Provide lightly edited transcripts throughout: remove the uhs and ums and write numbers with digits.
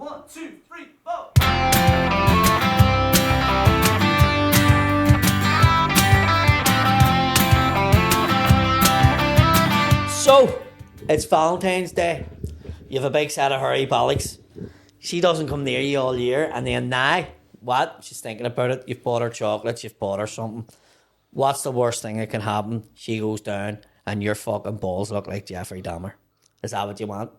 1, 2, 3, 4. So, it's Valentine's Day. You have a big set of hairy bollocks. She doesn't come near you all year, and then now, what? She's thinking about it. You've bought her chocolates, you've bought her something. What's the worst thing that can happen? She goes down, and your fucking balls look like Jeffrey Dahmer. Is that what you want?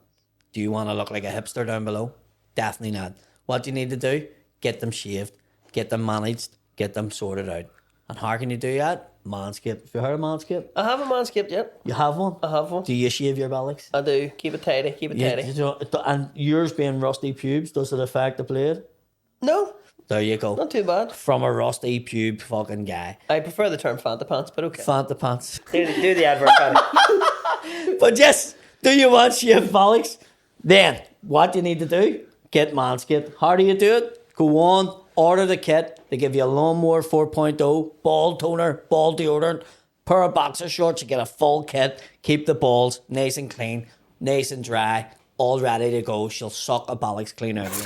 Do you want to look like a hipster down below? Definitely not. What do you need to do? Get them shaved, get them managed, get them sorted out. And how can you do that? Manscaped. Have you heard of Manscaped? I have a Manscaped, yep. You have one? I have one. Do you shave your bollocks? I do. Keep it tidy. Keep it tidy. And yours being rusty pubes, does it affect the blade? No, There you go. not too bad. From a rusty pube fucking guy. I prefer the term Fanta pants, but okay. Fanta pants. Do the advert, Paddy. But yes, do you want shaved bollocks? Then, what do you need to do? Get Manscaped. How do you do it? Go on, order the kit. They give you a lawnmower 4.0, ball toner, ball deodorant, pair of boxer shorts. You get a full kit. Keep the balls nice and clean, nice and dry, all ready to go. She'll suck a bollocks clean out of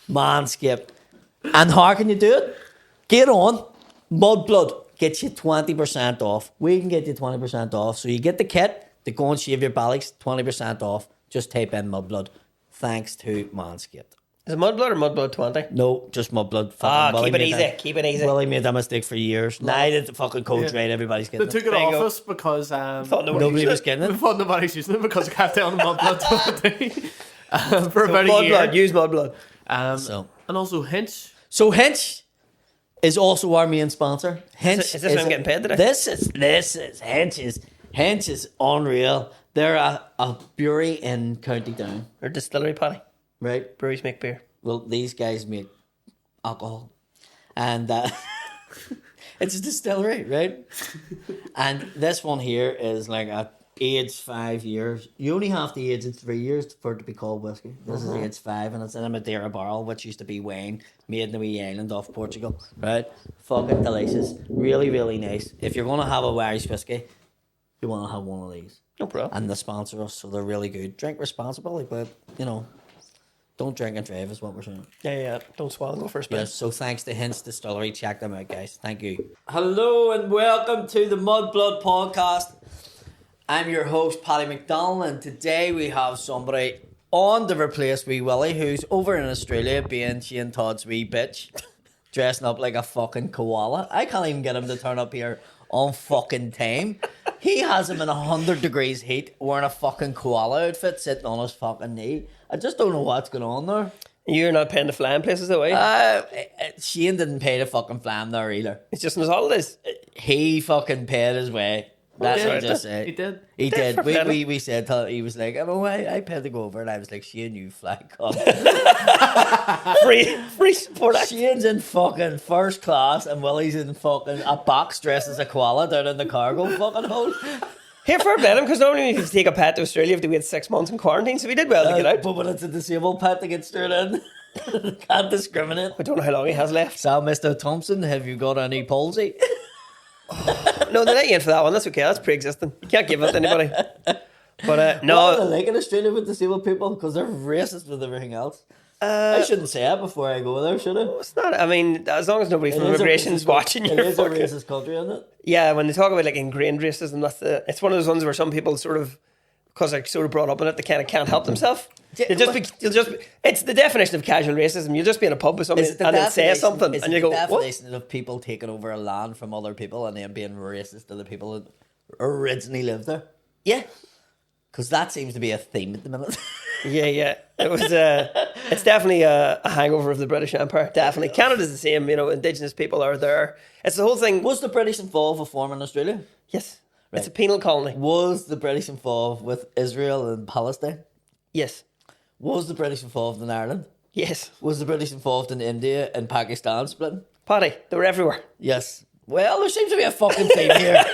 you. Manscaped. And how can you do it? Get on Mudblood. Get you 20% off. We can get you 20% off. So you get the kit to go and shave your bollocks, 20% off. Just type in Mudblood. Thanks to Manscaped. Is it Mudblood or Mudblood 20? No, just Mudblood. Keep it easy. Keep it easy. Willie made that mistake for years. Now that the fucking code's right, everybody's They getting took it. it There you off go. us because Nobody was getting we it. thought nobody's using it because it kept down Mudblood 20 for about a Mudblood. year. Use Mudblood. And also Hinch. So Hinch is also our main sponsor. Hinch Is this when I'm getting paid today? This is Hinch is unreal. They're a brewery in County Down, Or distillery, Paddy. right? Breweries make beer. Well, these guys make alcohol, and it's a distillery, right? And this one here is like a aged 5 years. You only have to age it 3 years for it to be called whiskey. This is aged 5, and it's in a Madeira barrel, which used to be wine made in the wee island off Portugal, right? Fucking delicious, really, really nice. If you're gonna have a Irish whiskey, you want to have one of these. No problem. And they sponsor us, so they're really good. Drink responsibly, but you know, don't drink and drive is what we're saying. Yeah. Don't swallow. Go for a spin. Yes, so thanks to Hinch Distillery. Check them out, guys. Thank you. Hello and welcome to the Mudblood podcast. I'm your host, Paddy McDonnell, and today we have somebody on to replace wee Willie, who's over in Australia being Shane Todd's wee bitch, dressing up like a fucking koala. I can't even get him to turn up here on fucking time. He has him in 100 degrees heat, wearing a fucking koala outfit, sitting on his fucking knee. I just don't know what's going on there. You're not paying the flying places away. Shane didn't pay the fucking flam there either. It's just in his holidays. He fucking paid his way. That's what I just said. He did. He Did did. for Paddy. We said he was like, I know I paid to go over, and I was like, Shane, you flag cunt. Free support. Shane's in fucking first class, and Willie's in fucking a box dressed as a koala down in the cargo fucking hold. Here for a bit, because normally if you take a pet to Australia, you have to wait 6 months in quarantine, so we did well to get out. But when it's a disabled pet to get straight in, can't discriminate. I don't know how long he has left. So, Mr. Thompson, have you got any palsy? No, they let you in for that one. That's okay. That's pre-existing. You can't give it to anybody. But What are they no, like in Australia with disabled people? Because they're racist with everything else. I shouldn't say it before I go there, should I? it's not. I mean, as long as nobody from It is a immigration's racist watching you, It is a racist country, isn't it? yeah. When they talk about like ingrained racism, it's one of those ones where some people sort of, because they're sort of brought up in it, they kind of can't help themselves. It's the definition of casual racism. You'll just be in a pub with somebody and they'll say something, and you go, the "What?" definition of people taking over a land from other people and then being racist to the people that originally lived there? Yeah, Because that seems to be a theme at the minute. yeah. It was. It's definitely a hangover of the British Empire. Definitely, Canada's the same. You know, Indigenous people are there. It's the whole thing. Was the British involved with forming Australia? Yes, Right. it's a penal colony. Was the British involved with Israel and Palestine? Yes, Was the British involved in Ireland? yes. Was the British involved in India and Pakistan splitting? Paddy, they were everywhere. Yes. Well, there seems to be a fucking theme here.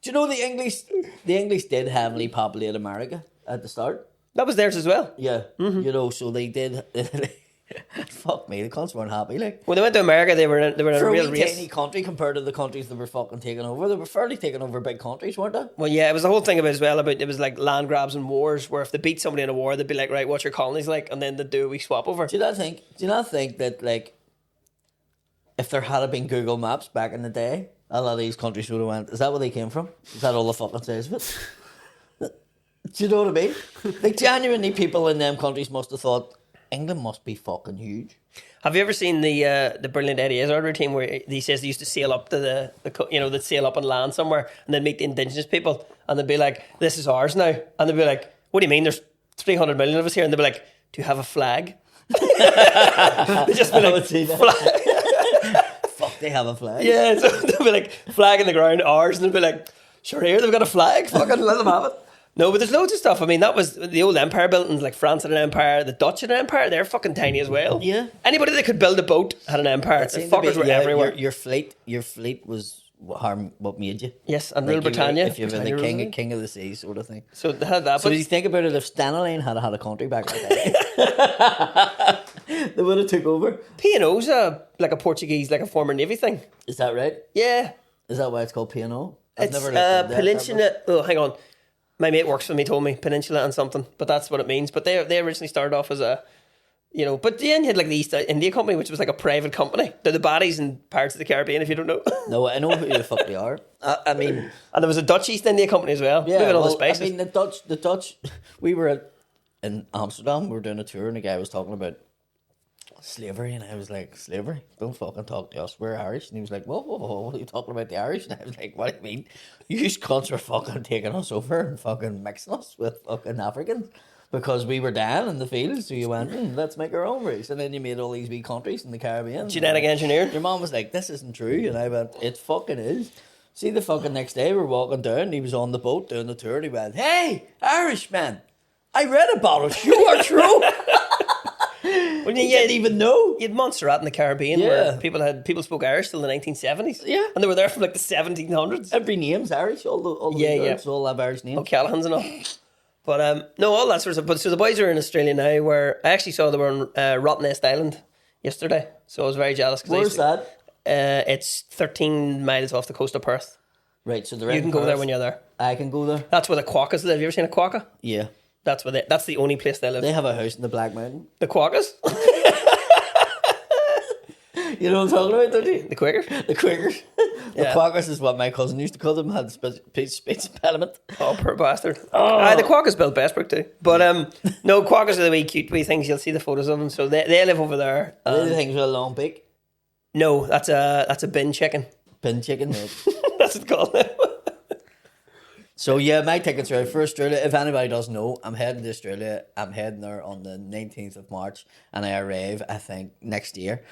Do you know the English did heavily populate America at the start? That was theirs as well. Yeah. You know, so they did. Fuck me, the cunts weren't happy. Like When they went to America, they were in for a a real wee race. tiny country compared to the countries that were fucking taking over, they were fairly taking over big countries, weren't they? Well, yeah, it was the whole thing about as well about it was like land grabs and wars, where if they beat somebody in a war, they'd be like, right, what's your colonies like, and then they'd do a wee swap over. Do you not think that like if there had been Google Maps back in the day, a lot of these countries would have went, is that where they came from? Is that all the fucking says of it? Do you know what I mean? Like genuinely people in them countries must have thought England must be fucking huge. Have you ever seen the brilliant Eddie Izzard routine where he says they used to sail up to they'd sail up and land somewhere and then meet the indigenous people and they'd be like, this is ours now, and they'd be like, what do you mean? There's 300 million of us here, and they'd be like, do you have a flag? They just be like, flag. Fuck, they have a flag. Yeah, so they'd be like, flag in the ground, ours, and they'd be like, sure, here they've got a flag, fucking let them have it. No, but there's loads of stuff. I mean, that was the old empire buildings, like France had an empire, the Dutch had an empire. They're fucking tiny as well. Yeah. Anybody that could build a boat had an empire. The fuckers were everywhere. Your fleet was what made you. Yes, and Like rule Britannia. if you were the king of the sea sort of thing. So they had that. So But if you think about it, if Stanley had a country back then, they would have took over. P&O's like a Portuguese, like a former Navy thing. Is that right? Yeah. Is that why it's called P&O? It's Peninsula. Oh, hang on. My mate works for me, told me Peninsula and something, but that's what it means. But they originally started off as a, but then you had like the East India Company, which was like a private company. They're the baddies in Pirates of the Caribbean, if you don't know. No, I know who the fuck they are. I mean, and there was a Dutch East India Company as well. yeah. Moving on the Well, spices. I mean, the Dutch. We were in Amsterdam. We were doing a tour, and the guy was talking about slavery, and I was like, slavery? Don't fucking talk to us. We're Irish. And he was like, whoa, what are you talking about the Irish? And I was like, what do you mean? You cunts are fucking taking us over and fucking mixing us with fucking Africans because we were down in the fields. So you went, let's make our own race. And then you made all these wee countries in the Caribbean. Genetic engineer. Your mom was like, this isn't true. And I went, it fucking is. See, the fucking next day we're walking down and he was on the boat doing the tour and he went, hey, Irishman, I read about it. You are true. Well, You didn't even know. You had Montserrat in the Caribbean where people spoke Irish till the 1970s. Yeah. And they were there from like the 1700s. Every name's Irish. All the girls all have Irish names. O'Callaghan's and all. But no, all that sort of stuff. But so the boys are in Australia now, where I actually saw they were on Rotten Nest Island yesterday. So I was very jealous. Where's that? It's 13 miles off the coast of Perth. Right, so You can go there when you're there. I can go there. That's where the Quokkas live. You ever seen a Quokka? Yeah. That's the only place they live. They have a house in the Black Mountain. The Quokkas? You know what I'm talking about, don't you? The Quakers? The Quakers. The Quackers is what my cousin used to call them. Had speech impediment. Oh, poor bastard. The Quokkas built Bestbrook too. But no, Quokkas are the wee cute wee things. You'll see the photos of them. So they live over there. Are they the things with a long beak? No, that's a bin chicken. Bin chicken, right? That's what it's called. So yeah, my tickets are out for Australia. If anybody doesn't know, I'm heading to Australia. I'm heading there on the 19th of March, and I arrive, I think, next year.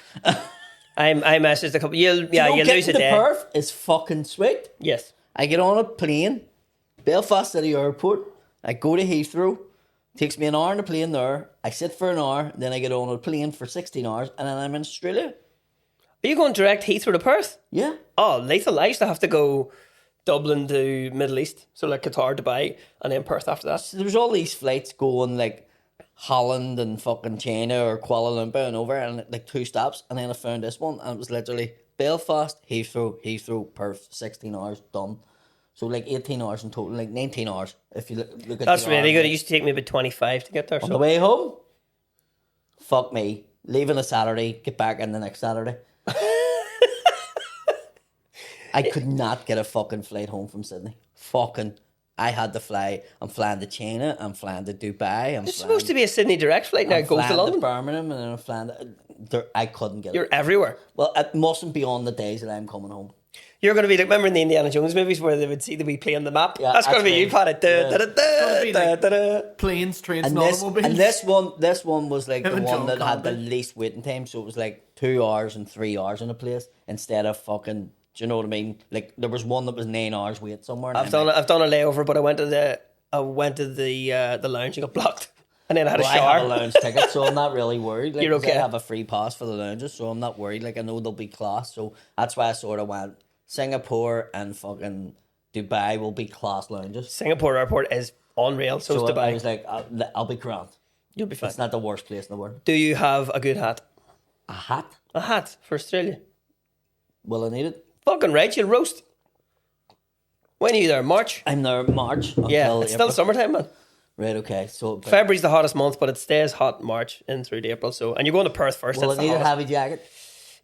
I messaged a couple. You lose a day. Perth is fucking sweet. Yes. I get on a plane, Belfast City Airport. I go to Heathrow. Takes me an hour on the plane there. I sit for an hour, then I get on a plane for 16 hours, and then I'm in Australia. Are you going direct Heathrow to Perth? Yeah. Oh, lethal. I used to have to go Dublin to Middle East, so like Qatar, Dubai, and then Perth after that. So there was all these flights going like Holland and fucking China or Kuala Lumpur and over, and like 2 stops, and then I found this one, and it was literally Belfast, Heathrow, Perth, 16 hours, done. So like 18 hours in total, like 19 hours if you look at That's the really hours. good. It used to take me about 25 to get there. On So the way home, fuck me, leaving a Saturday, get back in the next Saturday. I could not get a fucking flight home from Sydney. I had to fly. I'm flying to China. I'm flying to Dubai. There's supposed to be a Sydney direct flight now. It goes to London. Birmingham, and then I'm flying I couldn't get You're it. everywhere. Well, it mustn't be on the days that I'm coming home. You're going to be like, remember in the Indiana Jones movies where they would see the wee play on the map? Yeah, that's going to be you, Paddy. Planes, trains, And and this, automobiles. and this one was like Him the and one John that had the Candy. least waiting time. So it was like 2 hours and 3 hours in a place instead of fucking. Do you know what I mean? Like there was one that was 9 hours wait somewhere. And I've done a layover, but I went to the lounge and got blocked, and then I had a I shower. have a lounge ticket, so I'm not really worried. Like, You're 'cause okay. I have a free pass for the lounges, so I'm not worried. Like I know they'll be class, so that's why I sort of went. Singapore and fucking Dubai will be class lounges. Singapore airport is unreal. So is I Dubai. was like, I'll be grand. You'll be fine. It's not the worst place in the world. Do you have a good hat? A hat? A hat for Australia? Will I need it? Fucking right, you'll roast. When are you there? March? I'm there March. Yeah, Until it's April. still summertime, man. Right, okay. So February's the hottest month, but it stays hot March in through to April. So, and you're going to Perth first. will I That's the need a hottest. heavy jacket?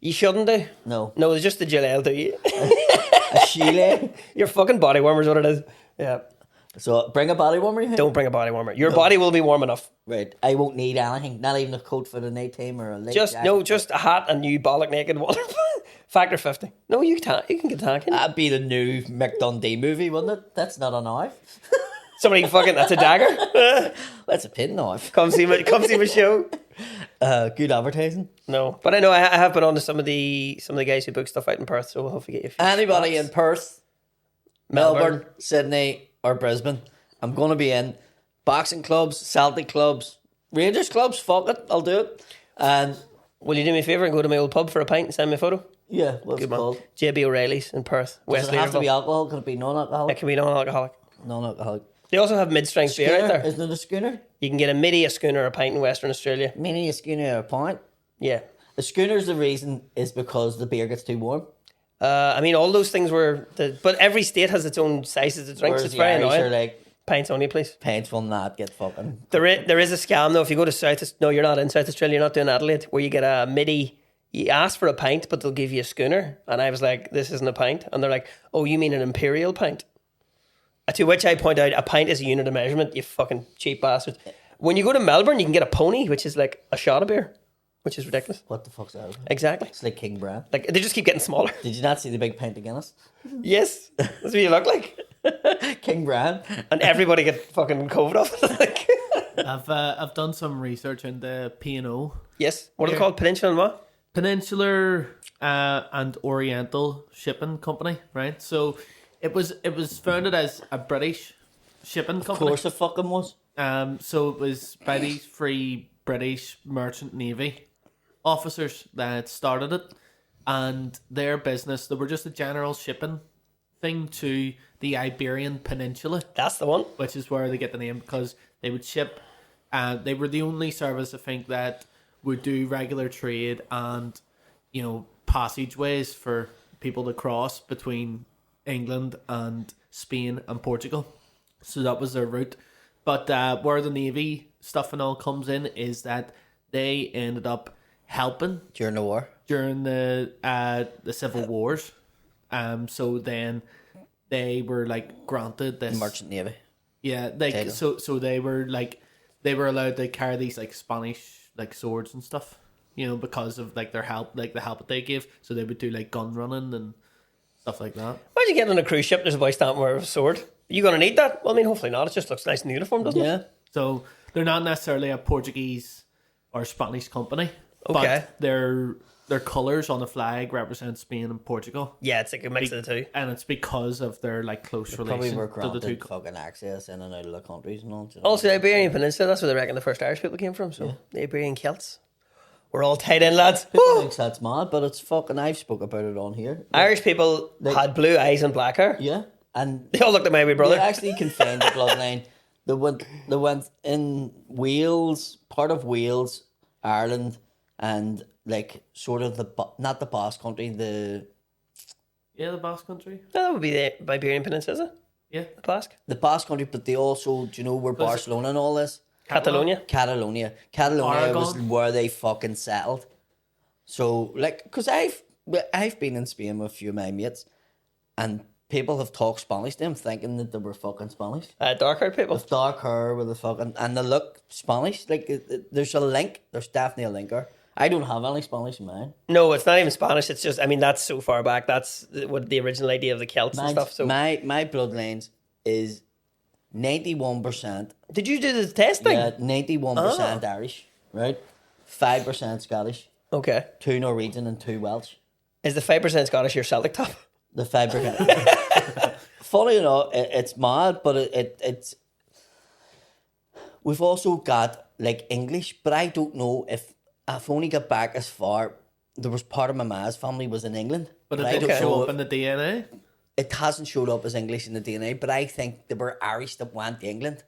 You shouldn't do. No. No, it's just the Gillette, do you? A gilet? Your fucking body warmer is what it is. Yeah. So bring a body warmer, you think? Don't bring a body warmer. Your body will be warm enough. Right. I won't need anything. Not even a coat for the night time or a light Just jacket. just a hat and you bollock naked water. Factor 50. No, you can get tan. Can you? That'd be the new McDundee movie, wouldn't it? That's not a knife. Somebody fucking that's a dagger. That's a pin knife. Come see my show. Good advertising. No, but I know I have been on to some of the guys who book stuff out in Perth, so we'll hopefully get you. A few Anybody spots. in Perth, Melbourne, Sydney, or Brisbane, I'm going to be in boxing clubs, Celtic clubs, Rangers clubs. Fuck it, I'll do it. And Will you do me a favour and go to my old pub for a pint and send me a photo? yeah, what's it man. called? JB O'Reilly's in Perth, Does West it have to be Leaderville. alcohol? Can it be It non-alcoholic? can be non-alcoholic. Non-alcoholic. They also have mid-strength beer out Schooner? there. Isn't it a schooner? You can get a midi, a schooner, a pint in Western Australia. Mini a schooner or a pint. Yeah. A schooner's the reason is because the beer gets too warm. I mean, all those things but every state has its own sizes of drinks. Whereas It's the very Irish annoying. are like, Pints only, please. pints will not get fucking... There is a scam though. If you go to no, you're not in South Australia. You're not doing Adelaide, where you get a midi. You ask for a pint, but they'll give you a schooner. And I was like, "This isn't a pint." And they're like, "Oh, you mean an imperial pint?" To which I point out, a pint is a unit of measurement. You fucking cheap bastards. When you go to Melbourne, you can get a pony, which is like a shot of beer, which is ridiculous. What the fuck's that? Exactly. It's like King Brand. Like they just keep getting smaller. Did you not see the big pint of Guinness? Yes, that's what you look like. King Brand. And everybody get fucking COVID off it. Like, I've done some research into P&O. yes. What are they Yeah. called? Peninsula and what? Peninsular and Oriental Shipping Company, right? So it was founded as a British shipping Of company. course it fucking was. So it was by these three British merchant navy officers that started it, and their business, they were just a general shipping thing to the Iberian Peninsula, That's the one. which is where they get the name, because they would ship. They were the only service, I think, that would do regular trade and, passageways for people to cross between England and Spain and Portugal. So that was their route. But where the Navy stuff and all comes in is that they ended up helping During the war. during the civil wars. So then they were like granted this Merchant Navy. yeah, like Title. so they were allowed to carry these like Spanish like swords and stuff, because of like their help, like the help that they gave. So they would do like gun running and stuff like that. Why'd you get on a cruise ship? There's a boy standing with a sword. Are you going to need that? Well, I mean, hopefully not. It just looks nice in the uniform, doesn't it? Yeah. So they're not necessarily a Portuguese or Spanish company, Okay. but their colours on the flag represent Spain and Portugal, Yeah, it's like a mix of the two. and it's because of their like close Probably relation were to the granted two. fucking access in and out of the countries and all. do you know? Also, the Iberian Peninsula, that's where they reckon the first Irish people came from. So, the Iberian Celts. We're all tied in, lads. People Woo! thinks that's mad, but it's fucking. I've spoke about it on here. Irish people had blue eyes and black hair. Yeah, and They all looked at my wee they brother. actually can find the bloodline. They went in Wales, part of Wales, Ireland, and like sort of not the Basque Country, the Yeah, the Basque Country. That would be the Iberian Peninsula, is it? Yeah, The Basque? Basque Country, but they also, do you know where Barcelona and all this? Catalonia? Catalonia was Aragon. where they fucking settled. So like, because I've been in Spain with a few of my mates, and people have talked Spanish to them thinking that they were fucking Spanish. Dark-haired people. With dark hair, with a fucking, and they look Spanish. Like there's a link. There's definitely a linker. I don't have any Spanish in mine. No, it's not even Spanish. It's just, I mean, that's so far back. That's what the original idea of the Celts and stuff. So, My bloodlines is 91%. did you do the test thing? Yeah, 91% Irish, right? 5% Scottish, Okay. 2 Norwegian, and 2 Welsh. Is the 5% Scottish your Celtic top? The 5%. Funny enough, it's mad, but it's. We've also got like English, but I don't know if I've only got back as far. There was part of my ma's family was in England, but it I didn't don't show know up in the DNA. it hasn't showed up as English in the DNA, but I think they were Irish that went to England.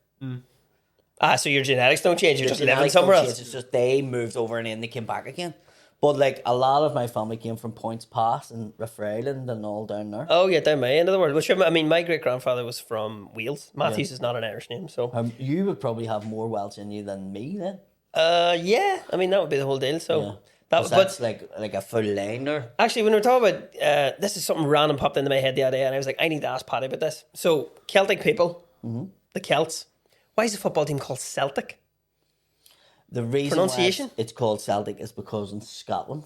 So your genetics don't change. You're just living Genetics somewhere don't else. change, it's just they moved over and then they came back again. But like a lot of my family came from Points Pass and Rathfriland and all down there. Oh yeah, down my end of the world. Which I mean, my great grandfather was from Wales. Matthews is not an Irish name, so You would probably have more Welsh in you than me then. yeah. I mean, that would be the whole deal. So That's like a full line there. actually, when we're talking about this, is something random popped into my head the other day, and I was like, I need to ask Paddy about this. So Celtic people, the Celts. Why is the football team called Celtic? The reason Pronunciation? why it's called Celtic is because in Scotland,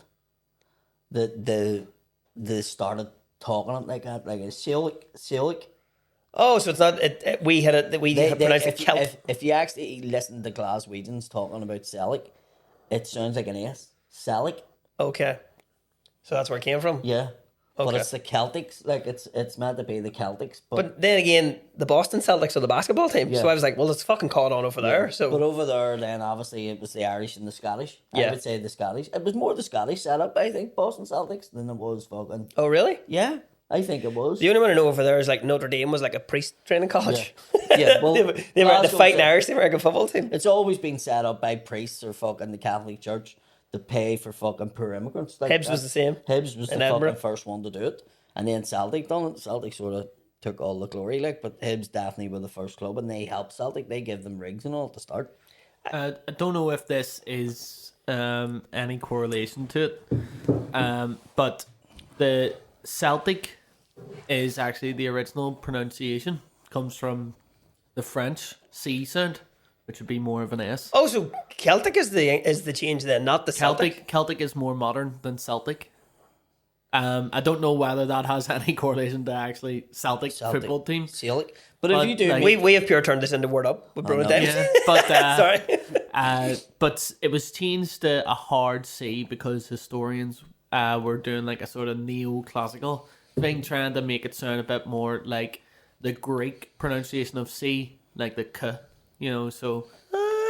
they started talking it like that, like a Celtic. Oh, so it's not. We had it. We have pronounced it Celt. If you actually listen to Glaswegians talking about Celtic, it sounds like an S. Celtic. Okay, so that's where it came from. Yeah. But Okay. it's the Celtics, like it's meant to be the Celtics. But then again, the Boston Celtics are the basketball team. Yeah. So I was like, well, it's fucking caught on over there. So But over there, then obviously it was the Irish and the Scottish. Yeah. I would say the Scottish. It was more the Scottish setup, I think, Boston Celtics, than it was fucking. oh really? Yeah, I think it was. The only one I know over there is like Notre Dame was like a priest training college. Yeah, well, they were the Glasgow's fighting a- Irish, the American football team. It's always been set up by priests or fucking the Catholic Church to pay for fucking poor immigrants. Like Hibs that. was the same Hibs was in the Edinburgh. fucking first one to do it. And then Celtic done it. Celtic sort of took all the glory, like, but Hibs definitely were the first club, and they helped Celtic. They gave them rigs and all at the start. I don't know if this is any correlation to it, but the Celtic is actually the original pronunciation. Comes from the French C sound, which would be more of an S. Oh, so Celtic is the change then, not the Celtic. Celtic is more modern than Celtic. I don't know whether that has any correlation to actually Celtic football team. Celtic. But But, if you do, like- We have pure turned this into word up with Bruno no. Davis. Yeah, but Sorry. but it was changed to a hard C because historians were doing like a sort of neoclassical thing, trying to make it sound a bit more like the Greek pronunciation of C, like the K, so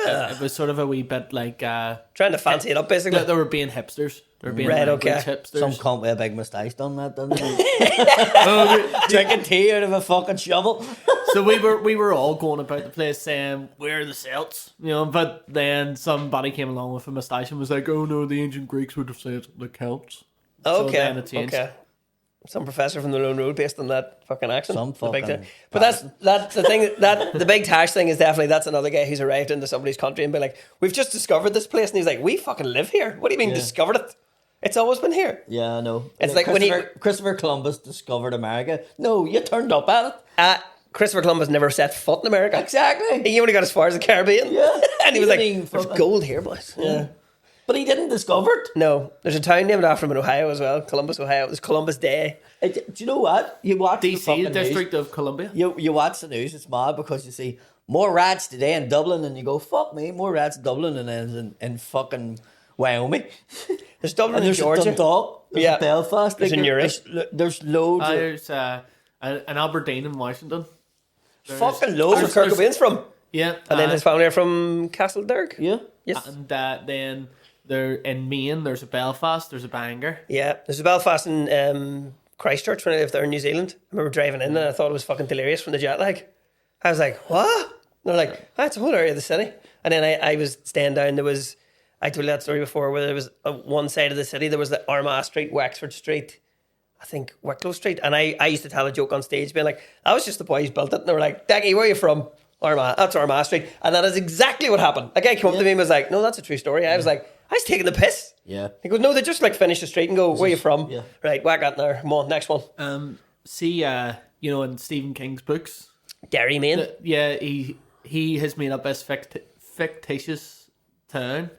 it was sort of a wee bit like Trying to fancy it up, basically. they were being hipsters. They were being Right, language okay. hipsters. some cunt with a big moustache done that, didn't he? Drinking tea out of a fucking shovel. So we were all going about the place saying we're the Celts, but then somebody came along with a moustache and was like, "Oh no, the ancient Greeks would have said the Celts." So Okay. then it changed. Okay. Some professor from the Lone Road based on that fucking accent. Some The big fucking ta- But that's the thing. That the big Tash thing is definitely that's another guy who's arrived into somebody's country and been like, "We've just discovered this place," and he's like, "We fucking live here. What do you mean discovered it? It's always been here." Yeah, I know. It's like when Christopher Columbus discovered America. No, you turned up at it. Christopher Columbus never set foot in America. Exactly. He only got as far as the Caribbean. Yeah. And he was like, He didn't even "There's fucking- gold here, boys." Yeah. But he didn't discover it. No, there's a town named after him in Ohio as well, Columbus, Ohio. It was Columbus Day. Do you know what? You watch the DC, fucking the District news. of Columbia. You watch the news. It's mad because you see more rats today in Dublin, and you go, "Fuck me, more rats in Dublin than there is in fucking Wyoming." There's Dublin And in there's Georgia. Dundalk, there's Yeah. Belfast, There's in Uri. there's loads of There's an Aberdeen in Washington. fucking That's loads. where Kurt Cobain's from. Yeah, And then his family are from Castledurg. Yeah. Yes. and then there in Maine. There's a Belfast. There's a Bangor. Yeah. There's a Belfast and Christchurch when I lived there in New Zealand. I remember driving in and I thought it was fucking delirious from the jet lag. I was like, what? And they're like, that's a whole area of the city. And then I was staying down. There was, I told you that story before, where there was one side of the city, there was the Armagh Street, Wexford Street, I think Wicklow Street. And I used to tell a joke on stage being like, that was just the boys built it. And they were like, Daggy, where are you from? Armagh. That's Armagh Street. And that is exactly what happened. A guy came up to me and was like, no, that's a true story. I was like, I was taking the piss. Yeah. He goes, no, they just like finish the street and go, where you from? Yeah. Right, whack that there. Come on, next one. See, in Stephen King's books, Derry, man. yeah, he has made up this fictitious town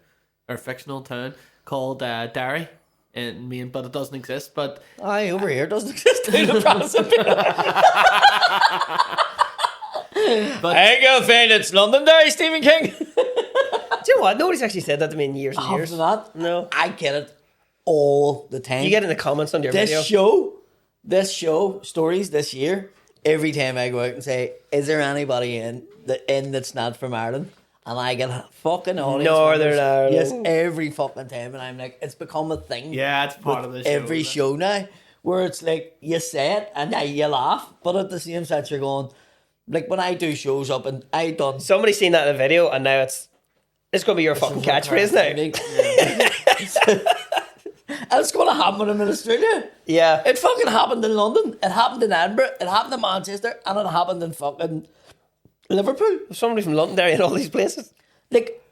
or fictional town called Derry in Maine, but it doesn't exist. But Aye, over here doesn't exist. I ain't gonna find it's Londonderry, Stephen King. Do you know what? Nobody's actually said that to me in years and years. After that, No. I get it all the time. You get in the comments under your video. This show, stories this year, every time I go out and say, is there anybody in that's not from Ireland? And I get a fucking audience. Northern members. Ireland. Yes, every fucking time. And I'm like, it's become a thing. yeah, it's part with of the show. every isn't it? show now, where it's like, you say it and now you laugh, but at the same time you're going, Like when I do shows up and I done. Somebody's seen that in a video, and now it's going to be your fucking catchphrase now. And it's going to happen in Australia. Yeah. It fucking happened in London. It happened in Edinburgh. It happened in Manchester. And it happened in fucking Liverpool. Somebody from Londonderry and all these places. Like,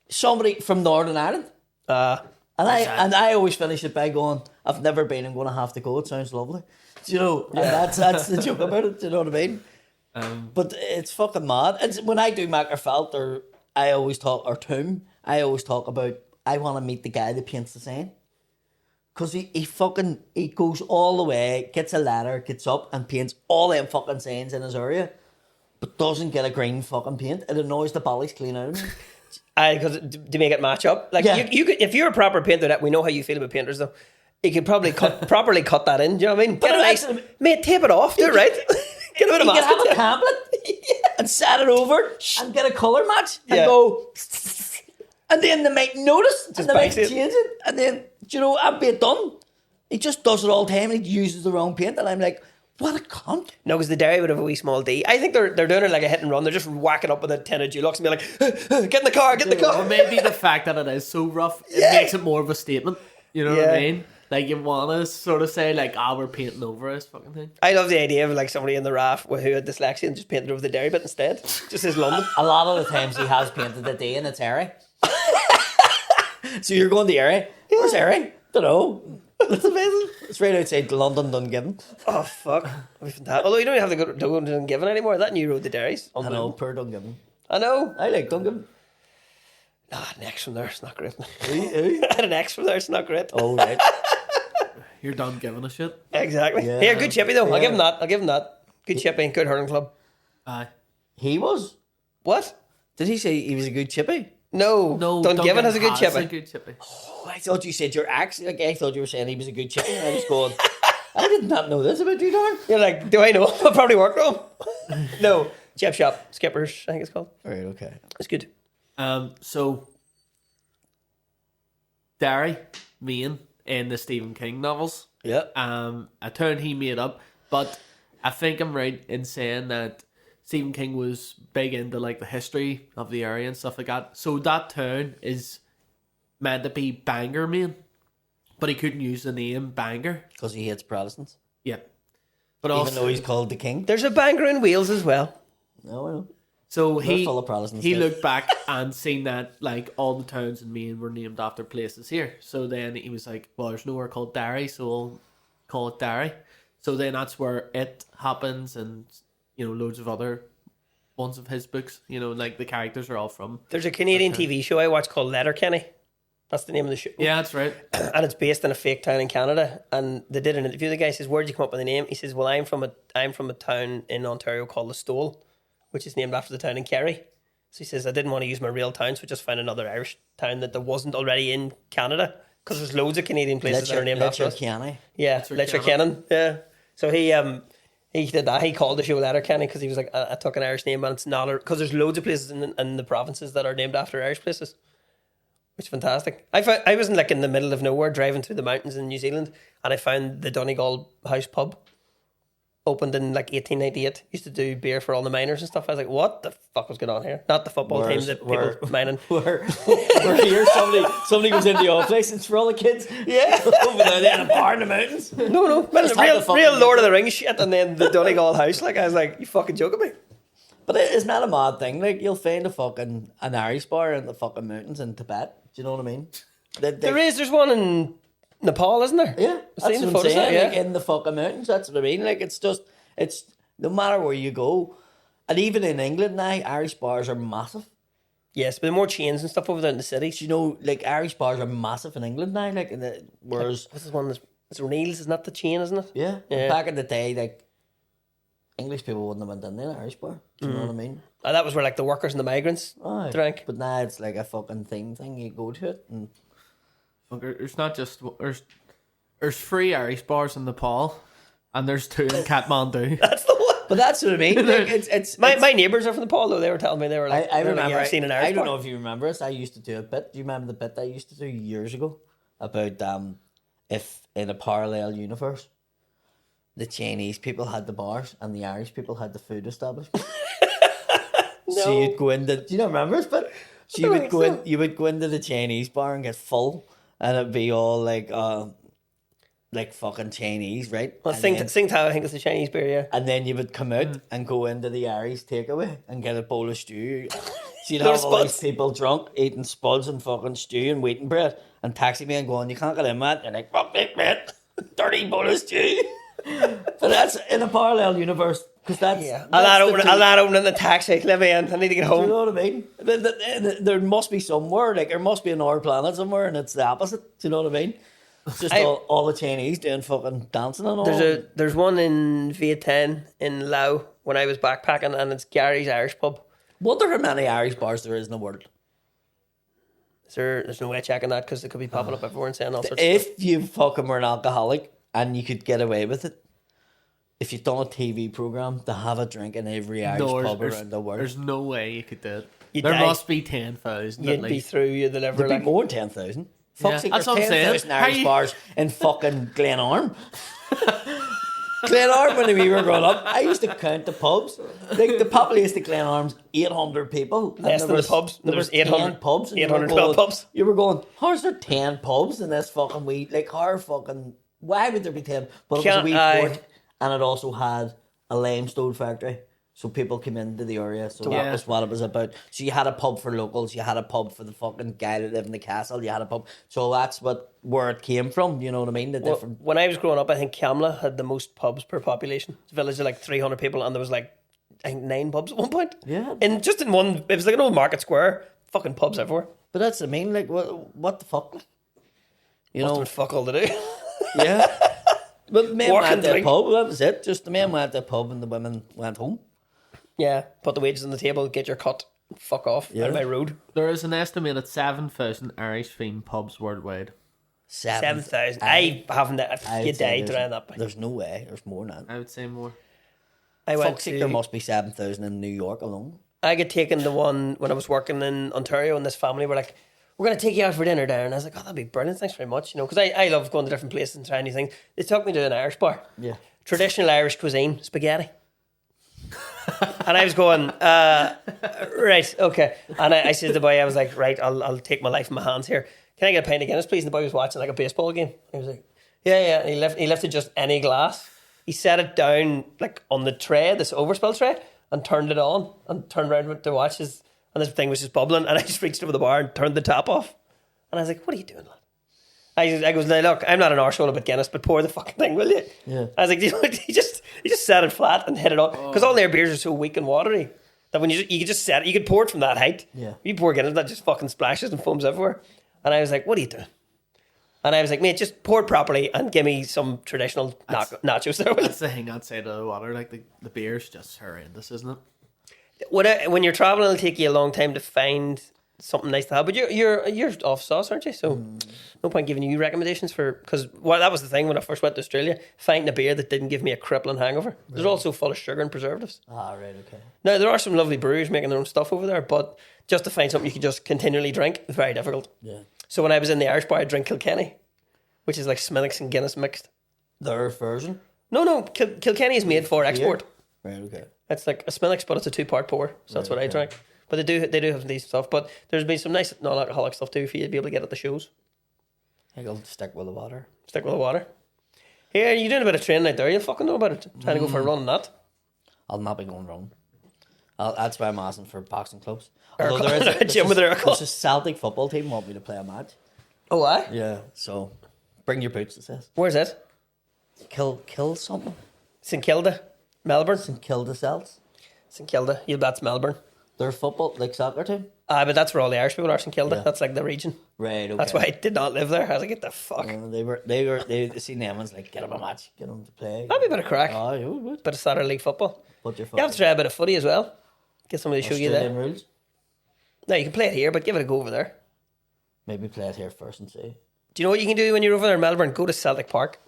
somebody from Northern Ireland. And I always finish it by going, I've never been, I'm going to have to go. It sounds lovely. Do you know? And that's the joke about it. Do you know what I mean? But it's fucking mad. It's, when I do Mackerfelt or I always talk, or Tomb, I always talk about, I want to meet the guy that paints the sign. Because he goes all the way, gets a ladder, gets up and paints all them fucking signs in his area, but doesn't get a green fucking paint. It annoys the bally's clean out of me. Because to make it match up. Like, you could, if you're a proper painter, that we know how you feel about painters though, you could probably properly cut that in, do you know what I mean? Get a nice, mate, tape it off, do it right. Get a bit of You can have a pamphlet and set it over and get a colour match and go, and then they might notice and they might change it, and then, do you know, I'd be done. He just does it all the time and he uses the wrong paint, and I'm like, what a cunt. No, because the Derry would have a wee small D. I think they're doing it like a hit and run. They're just whacking up with a 10 of Dulux and be like, get in the car, get in the car. Or maybe the fact that it is so rough, it makes it more of a statement. You know what I mean? Like, you want to sort of say, like, we're painting over this fucking thing. I love the idea of, like, somebody in the RAF who had dyslexia and just painted over the Derry bit instead. Just as London. A lot of the times he has painted the D and it's Airy. So you're going to Airy? Where's Airy? Don't know. That's amazing. It's right outside London, Dungiven. Oh, fuck. Although you don't even have to go to Dungiven anymore. That new road to Derry's. I know, poor Dungiven. I know. I like Dungiven. Nah, an X from there, it's not great. Who? I had an X from there, it's not great. Oh, right. You're done giving a shit. Exactly. Yeah. Here, good chippy though. I'll give him that. Good chippy, good hurling club. Aye. He was? What? Did he say he was a good chippy? No, Dungiven has a good chippy. A good chippy. Oh, I thought you said your ex. Like, I thought you were saying he was a good chippy. And I was going, I did not know this about you, Darren. You're like, do I know? I probably work with him. No, chip shop, Skippers, I think it's called. All right, okay. It's good. So Derry, Maine, in the Stephen King novels. Yeah. A town he made up, but I think I'm right in saying that Stephen King was big into like the history of the area and stuff like that. So that town is meant to be Bangor, Maine, but he couldn't use the name Bangor Because he hates Protestants. Yep. But Even also, though he's called the king. There's a Bangor in Wales as well. No, I know. so They're he full of Protestants. he guys. looked back and seen that like all the towns in Maine were named after places here. So then he was like, well, there's nowhere called Derry, so we'll call it Derry. So then that's where it happens, and you know, loads of other ones of his books. You know, like the characters are all from. There's a Canadian TV show I watch called Letterkenny. That's the name of the show. Yeah, that's right. And it's based in a fake town in Canada. And they did an interview. The guy says, "Where'd you come up with the name?" He says, "Well, I'm from a town in Ontario called the Stole, which is named after the town in Kerry." So he says, "I didn't want to use my real town, so I just found another Irish town that there wasn't already in Canada, because there's loads of Canadian places that are named after us." Yeah, Letterkenny. Yeah. So he did that. He called the show Letterkenny because he was like, I took an Irish name and it's not, because there's loads of places in the provinces that are named after Irish places, which is fantastic. I was in like in the middle of nowhere driving through the mountains in New Zealand, and I found the Donegal House pub. Opened in like 1898. Used to do beer for all the miners and stuff. I was like, what the fuck was going on here? Not the football team that people mining. We're here. Somebody goes into the old place. It's for all the kids. Yeah. Over there, they had a bar in the mountains. No. Real Lord of the Rings shit, and then the Donegal House. Like, I was like, you fucking joking me? But it's not a mad thing. Like, you'll find an Irish bar in the fucking mountains in Tibet. Do you know what I mean? There's one in Nepal, isn't there? Yeah, I've seen the photos. Like, in the fucking mountains. That's what I mean. Like, it's no matter where you go, and even in England now, Irish bars are massive. Yes, but there are more chains and stuff over there in the cities. You know, like Irish bars are massive in England now. Like, whereas what's this one? It's O'Neill's, isn't that the chain? Isn't it? Yeah. Back in the day, like English people wouldn't have went in the Irish bar. Do you know what I mean? That was where like the workers and the migrants drank. But now it's like a fucking thing. You go to it and. There's not just there's 3 Irish bars in Nepal, and there's 2 in Kathmandu. That's the one. But that's what I mean. Like, it's my neighbours are from Nepal though. They were telling me they were like, I remember. I've seen an Irish I don't bar. know if you remember this. I used to do a bit. Do you remember the bit I used to do years ago about if in a parallel universe, the Chinese people had the bars and the Irish people had the food establishment. No. So you'd go into, do you not remember this bit? So you would go into the Chinese bar and get full, and it'd be all like fucking Chinese, right? Well, Tsingtao, I think it's the Chinese beer, yeah. And then you would come out and go into the Irish takeaway and get a bowl of stew. So you'd Load have of all these spuds. people drunk, eating spuds and fucking stew and wheaten bread, and taxi man going, you can't get in, man. You're like, fuck me, man. Dirty bowl of stew. But that's in a parallel universe, because that's... Yeah. that's I'll not open in the taxi. Let me in. I need to get Do you home. know what I mean? There must be somewhere, like there must be another planet somewhere, and it's the opposite. Do you know what I mean? It's just all the Chinese doing fucking dancing and all. There's one in Vietnam in Laos when I was backpacking, and it's Gary's Irish pub. Wonder how many Irish bars there is in the world. There's no way of checking that because it could be popping up everywhere and saying all sorts of stuff. If you fucking were an alcoholic and you could get away with it, if you've done a TV program to have a drink in every Irish pub around the world, there's no way you could do it. You'd There die. must be 10,000 at You'd be least. through you the liver. there'd be Like, more than 10,000. Fuck's Yeah, sake, that's there's what I'm saying. 10,000 How Irish you- bars in fucking Glenarm. Glenarm, when we were growing up, I used to count the pubs. Like the population of Glenarm's 800 people. And Less there than the was- pubs. There There was was 800 10 pubs. And you were 812 going- pubs. You were going, how's there 10 pubs in this fucking wee, like how fucking, why would there be 10? But it was a Can't wee I- port, and it also had a limestone factory. So people came into the area, so that Yeah. was what it was about. So you had a pub for locals, you had a pub for the fucking guy that lived in the castle, you had a pub. So that's where it came from, you know what I mean? The different... when I was growing up, I think Kamla had the most pubs per population. It's a village of like 300 people, and there was like, I think 9 pubs at one point. Yeah. And just in one, it was like an old market square. Fucking pubs everywhere. But that's what I mean, like, what the fuck? You Must know, have fuck all to do. yeah. But men Work went and to the drink. pub, that was it. Just the men went to the pub and the women went home. Yeah, put the wages on the table, get your cut, fuck off out of my road. There is an estimated 7,000 Irish themed pubs worldwide. 7,000. I haven't. You died around that. There's no way. There's more than that. I would say more. I went Fuck's sake, to. there must be 7,000 in New York alone. I got taken to one when I was working in Ontario, and this family were like, "We're going to take you out for dinner, Darren." And I was like, "Oh, that'd be brilliant. Thanks very much." You know, because I love going to different places and trying new things. They took me to an Irish bar. Yeah. Traditional Irish cuisine, spaghetti. And I was going, right, okay. And I said to the boy, I was like, right, I'll take my life in my hands here. Can I get a pint of Guinness, please? And the boy was watching like a baseball game. He was like, yeah. And he lifted just any glass. He set it down like on the tray, this overspill tray, and turned it on and turned around to watch his, and this thing was just bubbling. And I just reached over the bar and turned the tap off. And I was like, what are you doing, lad? I goes, now look, I'm not an arsehole about Guinness, but pour the fucking thing, will you? Yeah. I was like, you know what? He just set it flat and hit it on. Because all their beers are so weak and watery that when you could just set it, you could pour it from that height. Yeah. You pour Guinness, that just fucking splashes and foams everywhere. And I was like, what are you doing? And I was like, mate, just pour it properly and give me some traditional nachos there. That's the thing outside of the water. Like the beer's just horrendous, isn't it? When you're traveling, it'll take you a long time to find something nice to have. But you're off sauce, aren't you? So no point giving you recommendations for, because that was the thing when I first went to Australia, finding a beer that didn't give me a crippling hangover. They're also full of sugar and preservatives. Ah, right, okay. Now there are some lovely brewers making their own stuff over there, but just to find something you can just continually drink is very difficult. Yeah. So when I was in the Irish bar, I drink Kilkenny, which is like Smithwick's and Guinness mixed. Their version? No, Kilkenny is made for export. Right, okay. It's like a Smithwick's, but it's a 2-part pour. So that's what I drank. But they do have these stuff. But there's been some nice non-alcoholic stuff too for you to be able to get at the shows. I think I'll stick with the water. Stick with the water. Here, you're doing a bit of training out there. You'll fucking know about it. Trying to go for a run on that. I'll not be going wrong. That's why I'm asking for boxing clubs. Or Although a gym with their there's a Celtic football team want me to play a match. Oh, aye? Yeah, so bring your boots, it says. Where's it? Kill something. St Kilda, Melbourne. And kill the Celts. St Kilda. That's Melbourne. Their football, like soccer team. But that's where all the Irish people are, St Kilda. Yeah. That's like the region. Right, okay. That's why I did not live there. I was like, get the fuck. They seen them as like, get them a match, get them to play. That'd be a bit of crack. Oh, you would. Bit of Saturday League football. Put your You have to try a bit of footy as well. Get somebody to show you Australian there. rules. No, you can play it here, but give it a go over there. Maybe play it here first and see. Do you know what you can do when you're over there in Melbourne? Go to Celtic Park.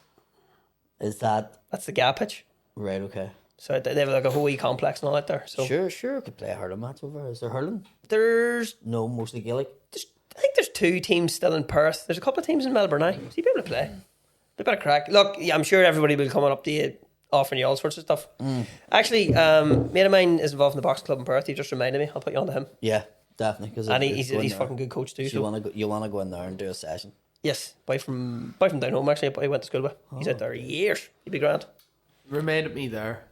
Is that That's the gap pitch. right? Okay. So they have like a whole wee complex and all that there. So Sure. Could play a hurling match over. Is there hurling? there's, No, mostly Gaelic. I think there's 2 teams still in Perth. There's a couple of teams in Melbourne now. So you'd be able to play. A bit of crack. Look, yeah, I'm sure everybody will be coming up to you offering you all sorts of stuff. Actually, mate of mine is involved in the boxing club in Perth. He just reminded me. I'll put you on to him. Yeah, definitely. Cause And he's fucking good coach too. So you want to go in there and do a session. Yes, boy from down home actually. I went to school with. He's out there years. He'd be grand. Reminded me there.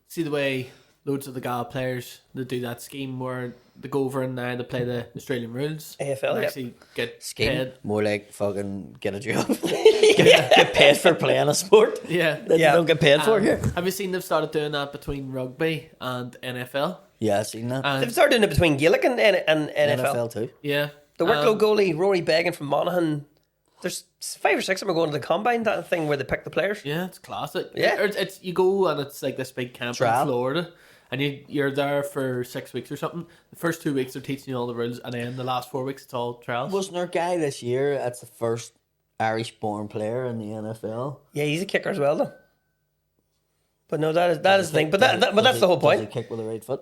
See the way loads of the Gal players, they do that scheme where they go over and they play the Australian rules. AFL, and yeah. actually get Scheme, paid. more like fucking get a job. get paid for playing a sport Yeah. that you don't get paid for here. Have you seen they've started doing that between rugby and NFL? Yeah, I've seen that. They've started doing it between Gaelic and NFL. NFL too. Yeah. The workload goalie, Rory Began from Monaghan. There's 5 or 6 of them are going to the combine, that thing where they pick the players. Yeah, it's classic. Yeah. It's you go and it's like this big camp Trial. in Florida, and you're there for 6 weeks or something. The first 2 weeks they're teaching you all the rules, and then the last 4 weeks it's all trials. Wasn't there a guy this year that's the first Irish-born player in the NFL? Yeah, he's a kicker as well, though. But no, that is the thing. But that's the whole Does he point. kick with the right foot?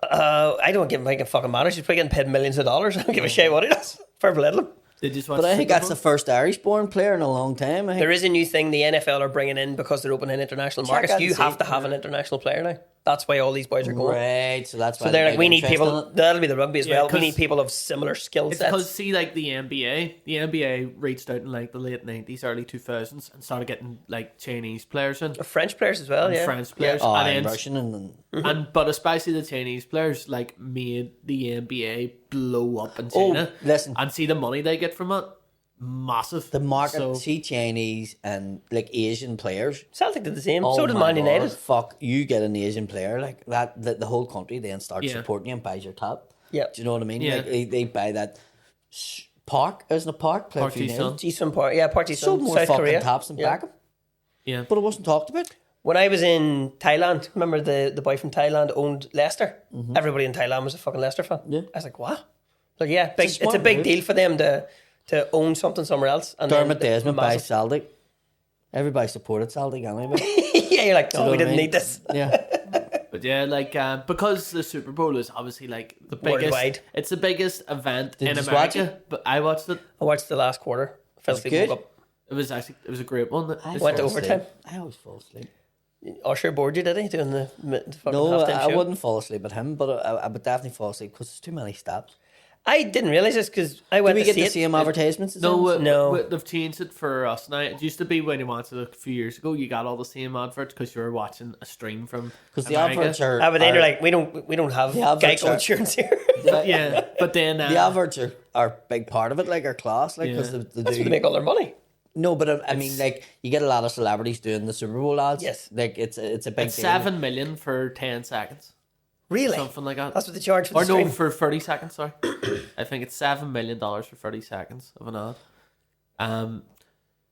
I don't give him like a fucking matter. He's probably getting paid millions of dollars. I don't give a shit what he does. Fair play to him. They just watch But I think Super that's the Bowl. first Irish-born player in a long time. I think. There is a new thing the NFL are bringing in because they're opening international Check markets. out and You see. have to have an international player now. That's why all these boys are going. Right, so that's why So they're like, big we need interest people. in it. That'll be the rugby as Yeah, well. We 'cause need people of similar skill It's because sets. see, like the NBA. The NBA reached out in like the late 90s, early 2000s, and started getting like Chinese players in, French players as well. and Yeah, French players, Oh, and and then Russian and and but especially the Chinese players like made the NBA blow up in Oh, China. listen. And see the money they get from it, massive. the market. So, See Chinese and like Asian players. Celtic did the same. Oh so did my Man United. God, fuck, you get an Asian player like that. The whole country then starts Yeah. supporting you and buys your top. Yeah. Do you know what I mean? Yeah. Like they buy that. Park, isn't it Park? Played Park for United. Ji-sung. Jisun Park, yeah, Park Sold Ji-sung, more South fucking Korea. tops than Yeah. Beckham, yeah, but it wasn't talked about. When I was in Thailand, remember the boy from Thailand owned Leicester? Everybody in Thailand was a fucking Leicester fan. Yeah. I was like, what? Like, yeah, big, It's a it's a smart big move. deal for them to own something somewhere else. And then Dermot the- Desmond buys massive- Celtic. Everybody supported Celtic anyway. Yeah, you're like, You know no, we what I didn't mean? need this. Yeah. but yeah, like because the Super Bowl is obviously like the biggest. Worldwide. It's the biggest event Did in you watch America. But I watched it. I watched the last quarter. Fell Was it asleep, good? woke up. It was a great one. I Went to fall asleep. overtime. I always fall asleep. Usher bored you, did he? Doing the fucking No, halftime I show? wouldn't fall asleep at him, but I would definitely fall asleep because there's too many stops. I didn't realise this because I Did went we to get see the it. same advertisements? as No, them? No. they've changed it for us now. It used to be when you watched it a few years ago, you got all the same adverts because you were watching a stream from Because the America. adverts are. Ah, but then are- you're like, we don't have The adverts Geico are- insurance here. Yeah, but then the adverts are a big part of it, like our class, like because Yeah. they That's do. where they make all their money. No, but I mean, like you get a lot of celebrities doing the Super Bowl ads. Yes. like it's a big it's deal. 7 million for 10 seconds, Really? something like that. That's what they charge for the Or no, stream. for 30 seconds. Sorry, I think it's $7 million for 30 seconds of an ad.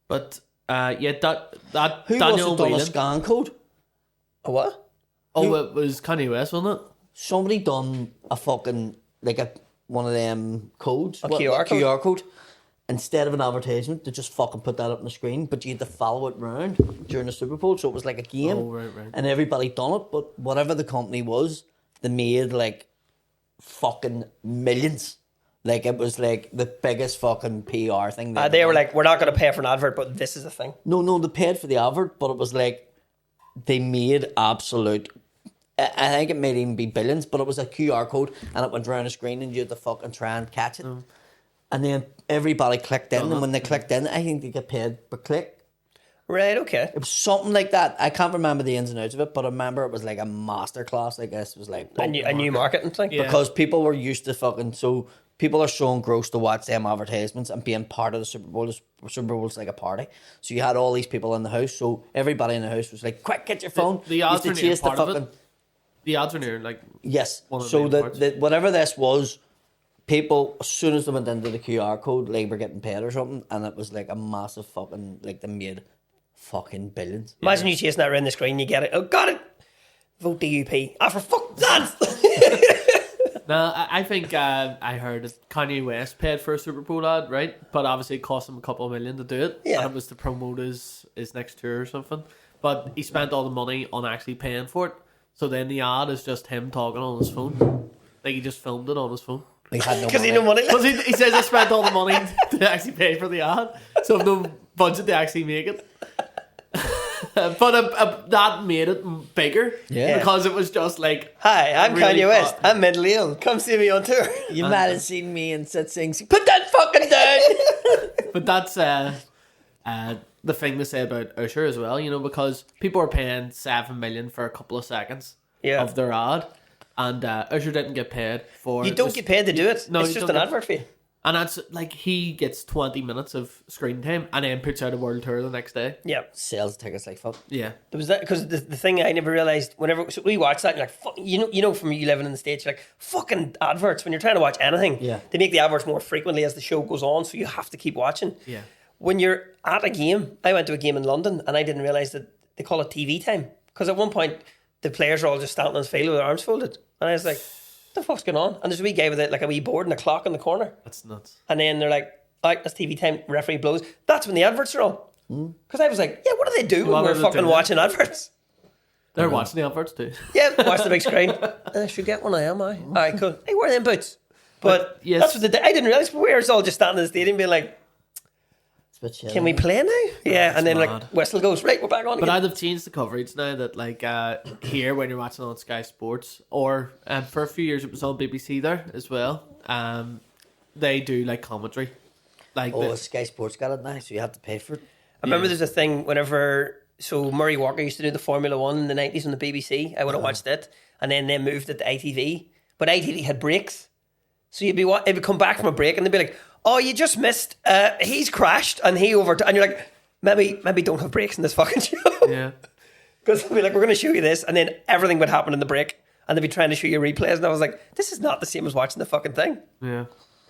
But yeah, that Who Daniel wasn't done a Whelan. scan code? A what? Oh, it was Kanye West, wasn't it? Somebody done a fucking like one of them codes, A QR code? QR code. Instead of an advertisement, they just fucking put that up on the screen, but you had to follow it round during the Super Bowl, so it was like a game. Oh, right. And everybody done it, but whatever the company was, they made like fucking millions. Like it was like the biggest fucking PR thing. They were like, we're not going to pay for an advert, but this is the thing. no, they paid for the advert, but it was like they made absolute. I think it may even be billions, but it was a QR code, and it went around the screen, and you had to fucking try and catch it. And then everybody clicked in, and when they clicked in, I think they get paid per click. Right, okay. It was something like that. I can't remember the ins and outs of it, but I remember it was like a masterclass. I guess it was like A new marketing thing. Yeah. because people were used to fucking so people are so engrossed to watch them advertisements and being part of the Super Bowl. The Super Bowl's like a party, so you had all these people in the house. So everybody in the house was like, "Quick, get your phone!" The Used to alternate chase part of it. The ads are near like Yes. One of the So main that parts. whatever this was, people as soon as they went into the QR code, like were getting paid or something, and it was like a massive fucking like they made fucking billions. Imagine you chasing that around the screen, you get it. Oh, got it. Vote DUP. Ah, for fuck's sake. No, I think I heard that Kanye West paid for a Super Bowl ad, right? But obviously it cost him a couple of million to do it. Yeah. And it was to promote his next tour or something. But he spent all the money on actually paying for it. So then the ad is just him talking on his phone. Like he just filmed it on his phone. He had no Because he money. no money left. Because he says I spent all the money to actually pay for the ad. So no budget to actually make it. But that made it bigger. Yeah. Because it was just like, Hi, I'm really Kanye West. fun. I'm mentally ill. Come see me on tour. You might have seen me and said things. Put that fucking down. But that's the thing to say about Usher as well, you know, because people are paying $7 million for a couple of seconds of their ad, and Usher didn't get paid for. You don't get paid to do it. No, it's you just don't an get- advert fee. And that's like he gets 20 minutes of screen time and then puts out a world tour the next day. Yeah. Sales tickets like fuck. Yeah. There was that because the thing I never realized whenever we watch that, you're like, fuck, you know, from you living in the States, you're like, fucking adverts when you're trying to watch anything. Yeah. They make the adverts more frequently as the show goes on, so you have to keep watching. Yeah. When you're at a game, I went to a game in London and I didn't realize that they call it TV time because at one point the players are all just standing on the field with their arms folded, and I was like, what the fuck's going on? And there's a wee guy with it, like a wee board and a clock in the corner. That's nuts. And then they're like, all right, that's TV time, referee blows. That's when the adverts are on. Because I was like, yeah, what do they do when What we're are they fucking doing? watching adverts? They're watching the adverts too. Yeah, watch the big screen. I should get one of them, All right, cool. Hey, where are them boots? But yes. that's what they did. I didn't realise we were all just standing in the stadium being like, It's a bit shit. can we play now? Yeah, and then mad. like whistle goes, right, we're back on But again. I'd have changed the coverage now that like here when you're watching on Sky Sports or for a few years it was on BBC there as well. They do like commentary. Like Oh, Sky Sports got it now, so you have to pay for it. I remember there's a thing whenever, so Murray Walker used to do the Formula 1 in the 90s on the BBC. I would have watched it. And then they moved it to ITV. But ITV had breaks. So it would come back from a break and they'd be like, oh, you just missed, he's crashed and he and you're like, maybe don't have breaks in this fucking show. yeah. Because they'd be like, we're going to show you this. And then everything would happen in the break. And they'd be trying to show you replays. And I was like, this is not the same as watching the fucking thing. Yeah.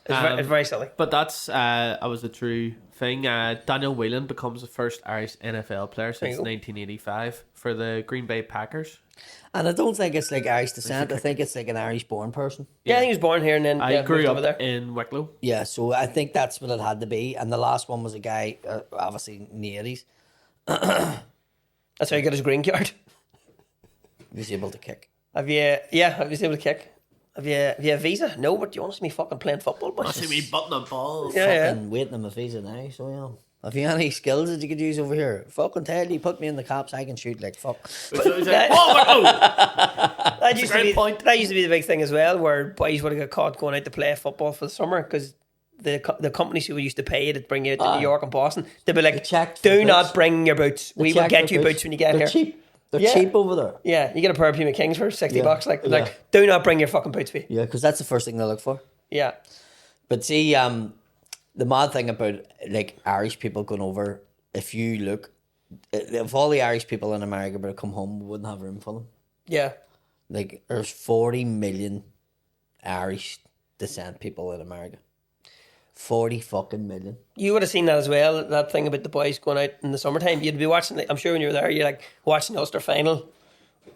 It's very silly. But that's was a true thing. Daniel Whelan becomes the first Irish NFL player since 1985 for the Green Bay Packers. And I don't think it's like Irish descent. I think it's like an Irish-born person. Yeah, I think he was born here and then I grew moved up over there. in Wicklow. Yeah, so I think that's what it had to be. And the last one was a guy, obviously in the 80s. That's how he got his green card. He was able to kick. Have you able to kick? Have you a visa? No, but you want to see me fucking playing football? I see me button up balls. Yeah. Fucking waiting on my visa now, so yeah. Have you any skills that you could use over here? Fucking tell you, put me in the cops, I can shoot like fuck. So he's like, oh, That used to great be point. that used to be the big thing as well, where boys would have got caught going out to play football for the summer because the companies who used to pay you to bring you out to New York and Boston, they'd be like, check for do boots. not bring your boots. We will Check get for you boots when you get They're here. cheap. They're Yeah. cheap over there. Yeah, you get a pair of Puma Kings for $60. Like, Yeah. like, do not bring your fucking boots with you. Yeah, because that's the first thing they look for. Yeah. But see, the mad thing about like Irish people going over, if you look, if all the Irish people in America were to come home, we wouldn't have room for them. Yeah. Like, there's 40 million Irish descent people in America. 40 fucking million. You would have seen that as well, that thing about the boys going out in the summertime. You'd be watching, I'm sure when you were there, you're like watching the Ulster final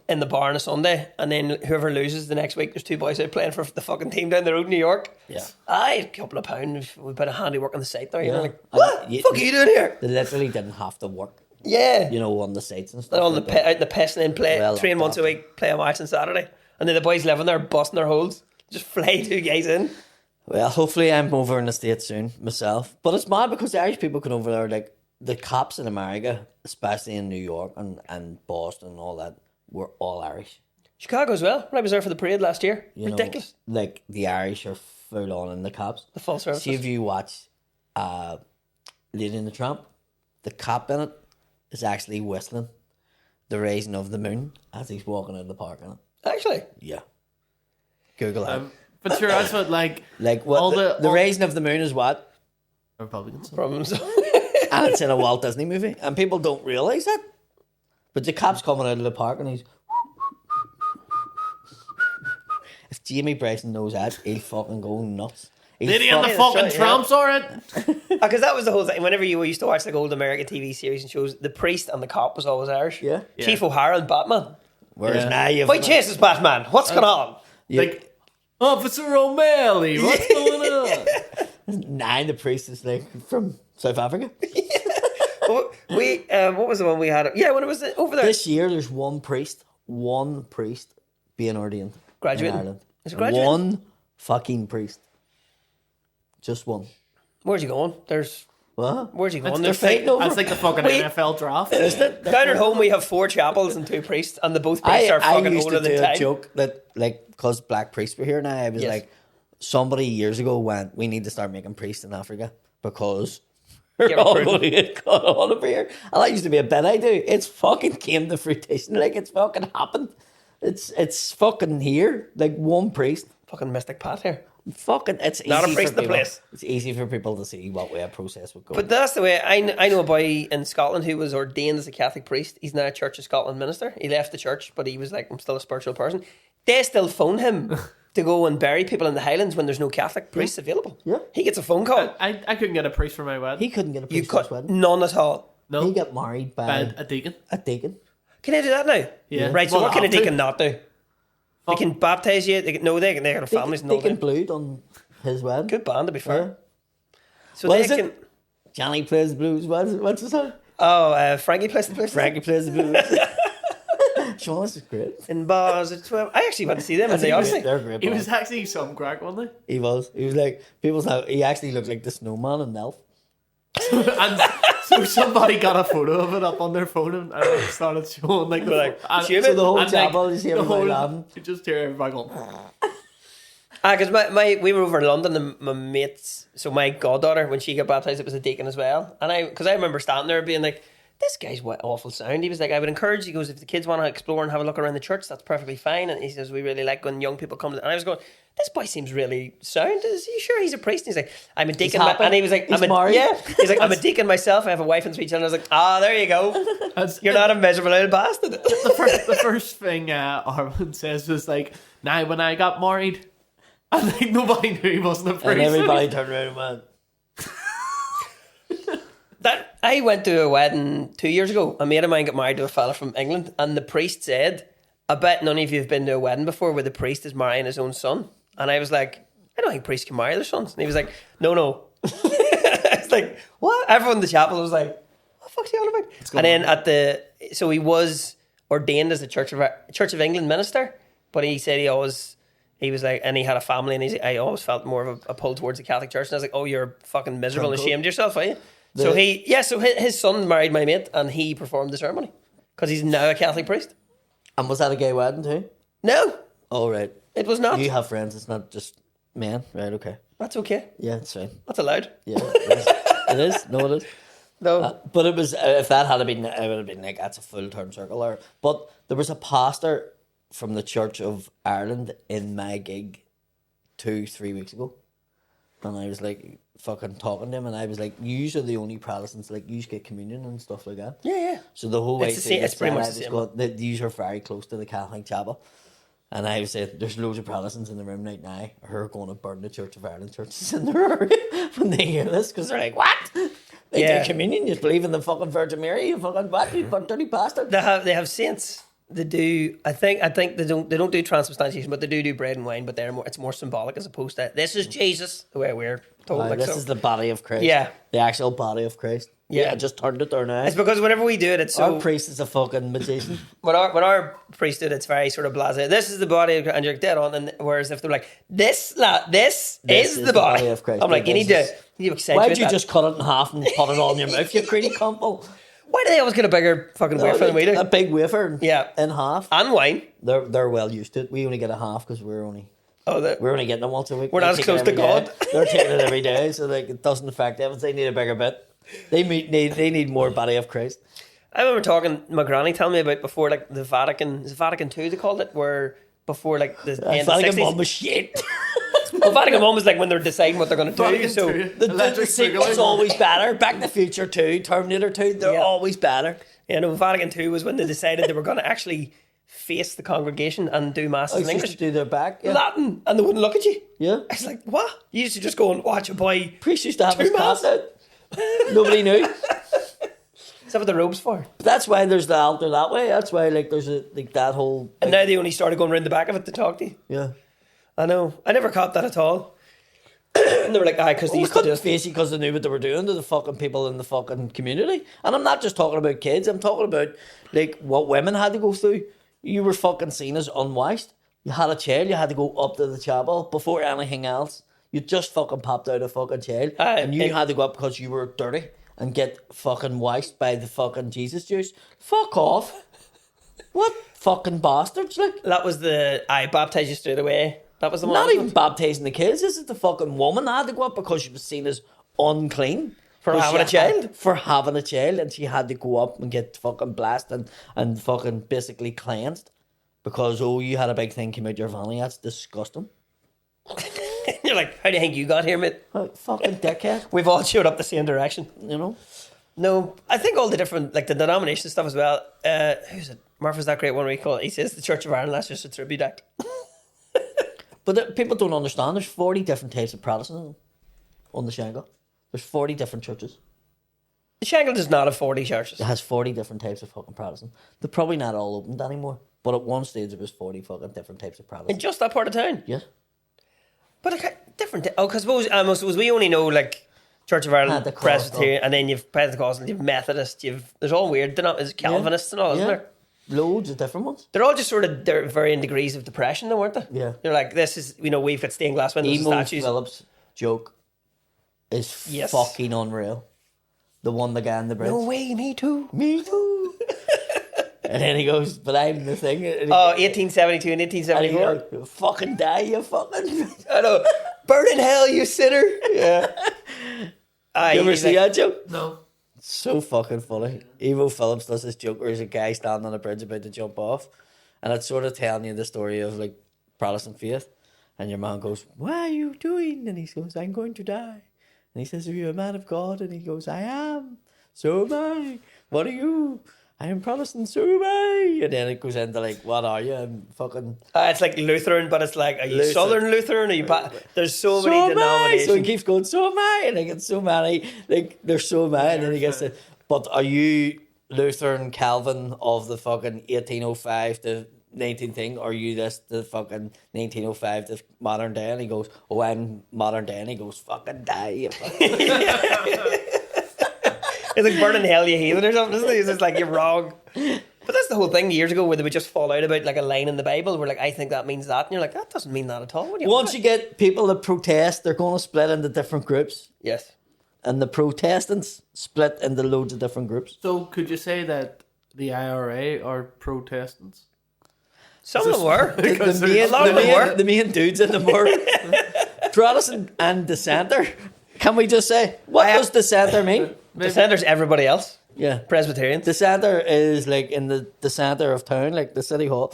in the bar on a Sunday, and then whoever loses the next week, there's two boys out playing for the fucking team down the road in New York. Yeah. Aye, a couple of pounds, a bit of handiwork on the site there. You're Yeah. like, what the fuck are you doing here? They literally didn't have to work, Yeah. you know, on the sites and stuff. They're on like the that. out in the piss and then play, Well, train once a week, play a match on Saturday. And then the boys living there busting their holes, just fly two guys in. Well, hopefully I'm over in the States soon myself. But it's mad because the Irish people come over there, like the cops in America, especially in New York and Boston and all that, were all Irish. Chicago as well. When I was there for the parade last year. You know, Ridiculous. like the Irish are full on in the cops. The full service. See if you watch Lady and the Tramp, the cop in it is actually whistling The Rising of the Moon as he's walking out of the park in it. Actually. Yeah. Google that. but sure, that's what like what all the all Rising of the Moon is what? Republicans. Problems. And it's in a Walt Disney movie. And people don't realise that. But the cop's coming out of the park and he's... If Jamie Bryson knows that, he'll fucking go nuts. Lady and the Yeah, fucking that's right, tramps are it. Because that was the whole thing. Whenever you used to watch like old American TV series and shows, the priest and the cop was always Irish. Yeah. Chief O'Hara and Batman. Whereas Yeah. now you've... Why chases Batman? What's going on? Like Officer O'Malley, what's going on? Now the priest is like from South Africa. What was the one we had? Yeah, when it was over there. This year there's one priest being ordained. Graduating? In Ireland. Is it graduating? One fucking priest. Just one. Where's he going? There's What? Where's he going? They're fighting over. That's like the fucking NFL draft. Isn't it? Down at home, we have 4 chapels and 2 priests, and the both priests are I fucking used older to than do a time. joke that, like, because black priests were here now, I was like, somebody years ago went, we need to start making priests in Africa because we're all going to get caught on over here. And that used to be a bit I do. It's fucking came to fruition. Like, it's fucking happened. It's fucking here. Like, one priest. Fucking Mystic Pat here. Fucking, it's Not easy a priest for in the people. place. It's easy for people to see what way a process would go. But that's the way. I know a boy in Scotland who was ordained as a Catholic priest. He's now a Church of Scotland minister. He left the church, but he was like, I'm still a spiritual person. They still phone him to go and bury people in the Highlands when there's no Catholic priests available. Yeah. He gets a phone call. I couldn't get a priest for my wedding. He couldn't get a You priest for his cut wedding. none at all. No, He got married by a deacon. a deacon. Can I do that now? Yeah. Right, so Well, what can a I'll do. deacon not do? They can baptise you. They got families and all Deacon that. Blued on his wedding. Good band, to be fair. So What they is it? can... Johnny plays the blues. What's his song? Oh, Frankie plays the place. Frankie plays the blues. Sean, this is great. In bars at 12. I actually went to see them in the Odyssey. They're great. He band. was actually some crack, wasn't He was. He was like people's. He actually looked like the snowman in Elf. he? And so somebody got a photo of it up on their phone and started showing like the Like, and, zoom So in. the whole and, chapel, you see the everybody whole, laughing. you just hear everybody going. Because we were over in London and my mates, so my goddaughter, when she got baptised, it was a deacon as well. And I remember standing there being like, this guy's what awful sound. He was like, I would encourage, he goes, if the kids want to explore and have a look around the church, that's perfectly fine. And he says, we really like when young people come. And I was going, this boy seems really sound. Is he sure he's a priest? And he's like, I'm a deacon. happy. And he was like, He's married. yeah. He's like, I'm a deacon myself. I have a wife and 3 children. I was like, there you go. You're not a miserable little bastard. The first thing Arwen says was like, now when I got married, and like nobody knew he wasn't a priest. And everybody turned around and went, That I went to a wedding 2 years ago. A mate of mine got married to a fella from England, and the priest said, I bet none of you have been to a wedding before where the priest is marrying his own son. And I was like, I don't think priests can marry their sons. And he was like, no. I was like, what? Everyone in the chapel was like, what the fuck's he on about? And then so he was ordained as a Church of England minister, but he said he was like, and he had a family, and I always felt more of a pull towards the Catholic Church. And I was like, oh, you're fucking miserable and ashamed of yourself, are you? So his son married my mate, and he performed the ceremony because he's now a Catholic priest. and was that a gay wedding too? No, Oh, right. it was not. You have friends, it's not just men. Right, okay. That's okay. Yeah, it's fine. That's allowed. Yeah, it is. It is. No, it is. No, But it was, if that had been, it would have been like, that's a full turn circle there. But there was a pastor from the Church of Ireland in my gig 2-3 weeks ago. And I was like, fucking talking to him, and I was like, you are the only Protestants, like, you get communion and stuff like that. yeah. So the whole way It's the same- it's pretty much the same. that these are very close to the Catholic chapel. And I was saying, there's loads of Protestants in the room right now who are going to burn the Church of Ireland churches in their area when they hear this, because they're like, what? They Yeah. do communion, you believe in the fucking Virgin Mary, you fucking what? You dirty bastard. They have saints. They do. I think they don't do transubstantiation, but they do bread and wine. But it's more symbolic as opposed to this is Jesus, the way we're told. This is the body of Christ. Yeah. The actual body of Christ. Yeah. I just turned it there now. It's because whenever we do it, it's so. Our priest is a fucking magician. When our priesthood, it's very sort of blasé. This is the body of Christ, and you're dead on. And whereas if they're like, this is the body of Christ. I'm like, you need to accentuate Why'd you that. just cut it in half and put it all in your mouth, you greedy cumple? Why do they always get a bigger fucking wafer than we do? A big wafer Yeah. in half. And wine. They're well used to it. We only get a half because we're only getting it once a week. We're not They as take close it to every God. day. They're taking it every day, so like it doesn't affect them. They need a bigger bit. They need more body of Christ. I remember talking, my granny telling me about before, like the Vatican, is it Vatican II they called it, where before like the end of the Vatican 60s. Mum was shit. Well, Vatican Mum was like when they're deciding what they're going to do. Vatican So II. The Electric sequel's Boogaloo. always better. Back to the Future 2, Terminator 2, they're Yeah. always better. Vatican II was when they decided they were going to actually face the congregation and do masses in Used English, to do their back. Yeah. Latin, and they wouldn't look at you. Yeah. I was like, what? You used to just go and watch a boy. Priest used to have Two his mass. pass out. Nobody knew. Is that what the robe's for? But that's why there's the altar that way. That's why like there's that whole. And now they only started going around the back of it to talk to you. Yeah. I know. I never caught that at all. And they were like, because they Well, we used to couldn't just. face it because they knew what they were doing to the fucking people in the fucking community. And I'm not just talking about kids. I'm talking about like what women had to go through. You were fucking seen as unwashed. You had a child. You had to go up to the chapel before anything else. You just fucking popped out of fucking jail, and you had to go up because you were dirty and get fucking washed by the fucking Jesus juice. Fuck off. What fucking bastards, like? That was I baptized you straight away. That was the one. Not even baptizing the kids. This is the fucking woman that had to go up because she was seen as unclean. For having a child? For having a child, and she had to go up and get fucking blasted and fucking basically cleansed because, you had a big thing came out your family. That's disgusting. You're like, how do you think you got here, mate? Fucking dickhead. We've all showed up the same direction. You know? No, I think all the different, like the denomination stuff as well. Who's it? Murphy's that great one we call it. He says the Church of Ireland, that's just a tribute act. But people don't understand. There's 40 different types of Protestantism on the Shangle. There's 40 different churches. The Shangle does not have 40 churches. It has 40 different types of fucking Protestant. They're probably not all opened anymore. But at one stage, it was 40 fucking different types of Protestant. In just that part of town? Yeah. But okay, different. Because suppose we only know like Church of Ireland, Presbyterian, and then you've Pentecostal, you've Methodist, there's all weird. There's Calvinists and all, isn't there? Loads of different ones. They're all just sort of varying degrees of depression, though, aren't they? Yeah. You're like, this is, we've got stained glass windows and statues. Phillips' joke is fucking unreal. The one the guy in the bridge. No way, me too. Me too. And then he goes, but I'm the thing. 1872 and 1874. And he goes, fucking die, you fucking... I know. Burn in hell, you sinner. Yeah. You ever see that joke? No. So fucking funny. Evo Phillips does this joke where there's a guy standing on a bridge about to jump off, and it's sort of telling you the story of like Protestant faith. And your man goes, "What are you doing?" And he goes, "I'm going to die." And he says, "Are you a man of God?" And he goes, "I am. So am I. What are you?" "I am Protestant, so am I." And then it goes into like, "What are you?" I'm fucking... it's like Lutheran, but it's like, are you Southern Lutheran? Are you... There's so many denominations. So he keeps going, "So am I." And I get so many, like, there's so many. And then he gets to, "But are you Lutheran Calvin of the fucking 1805 to 19 thing? Or are you the fucking 1905 to modern day?" And he goes, "Oh, I'm modern day." And he goes, "Fucking die, you fucking..." It's like burning hell, you heathen or something, isn't it? It's just like, you're wrong. But that's the whole thing years ago where they would just fall out about like a line in the Bible where like, I think that means that. And you're like, that doesn't mean that at all. Once you get people that protest, they're going to split into different groups. Yes. And the Protestants split into loads of different groups. So could you say that the IRA are Protestants? Some of them were. The main dudes in them were Protestant and dissenter. Can we just say, what does dissenter mean? Dissenter's everybody else. Yeah. Presbyterians. Dissenter is like in the centre of town, like the city hall.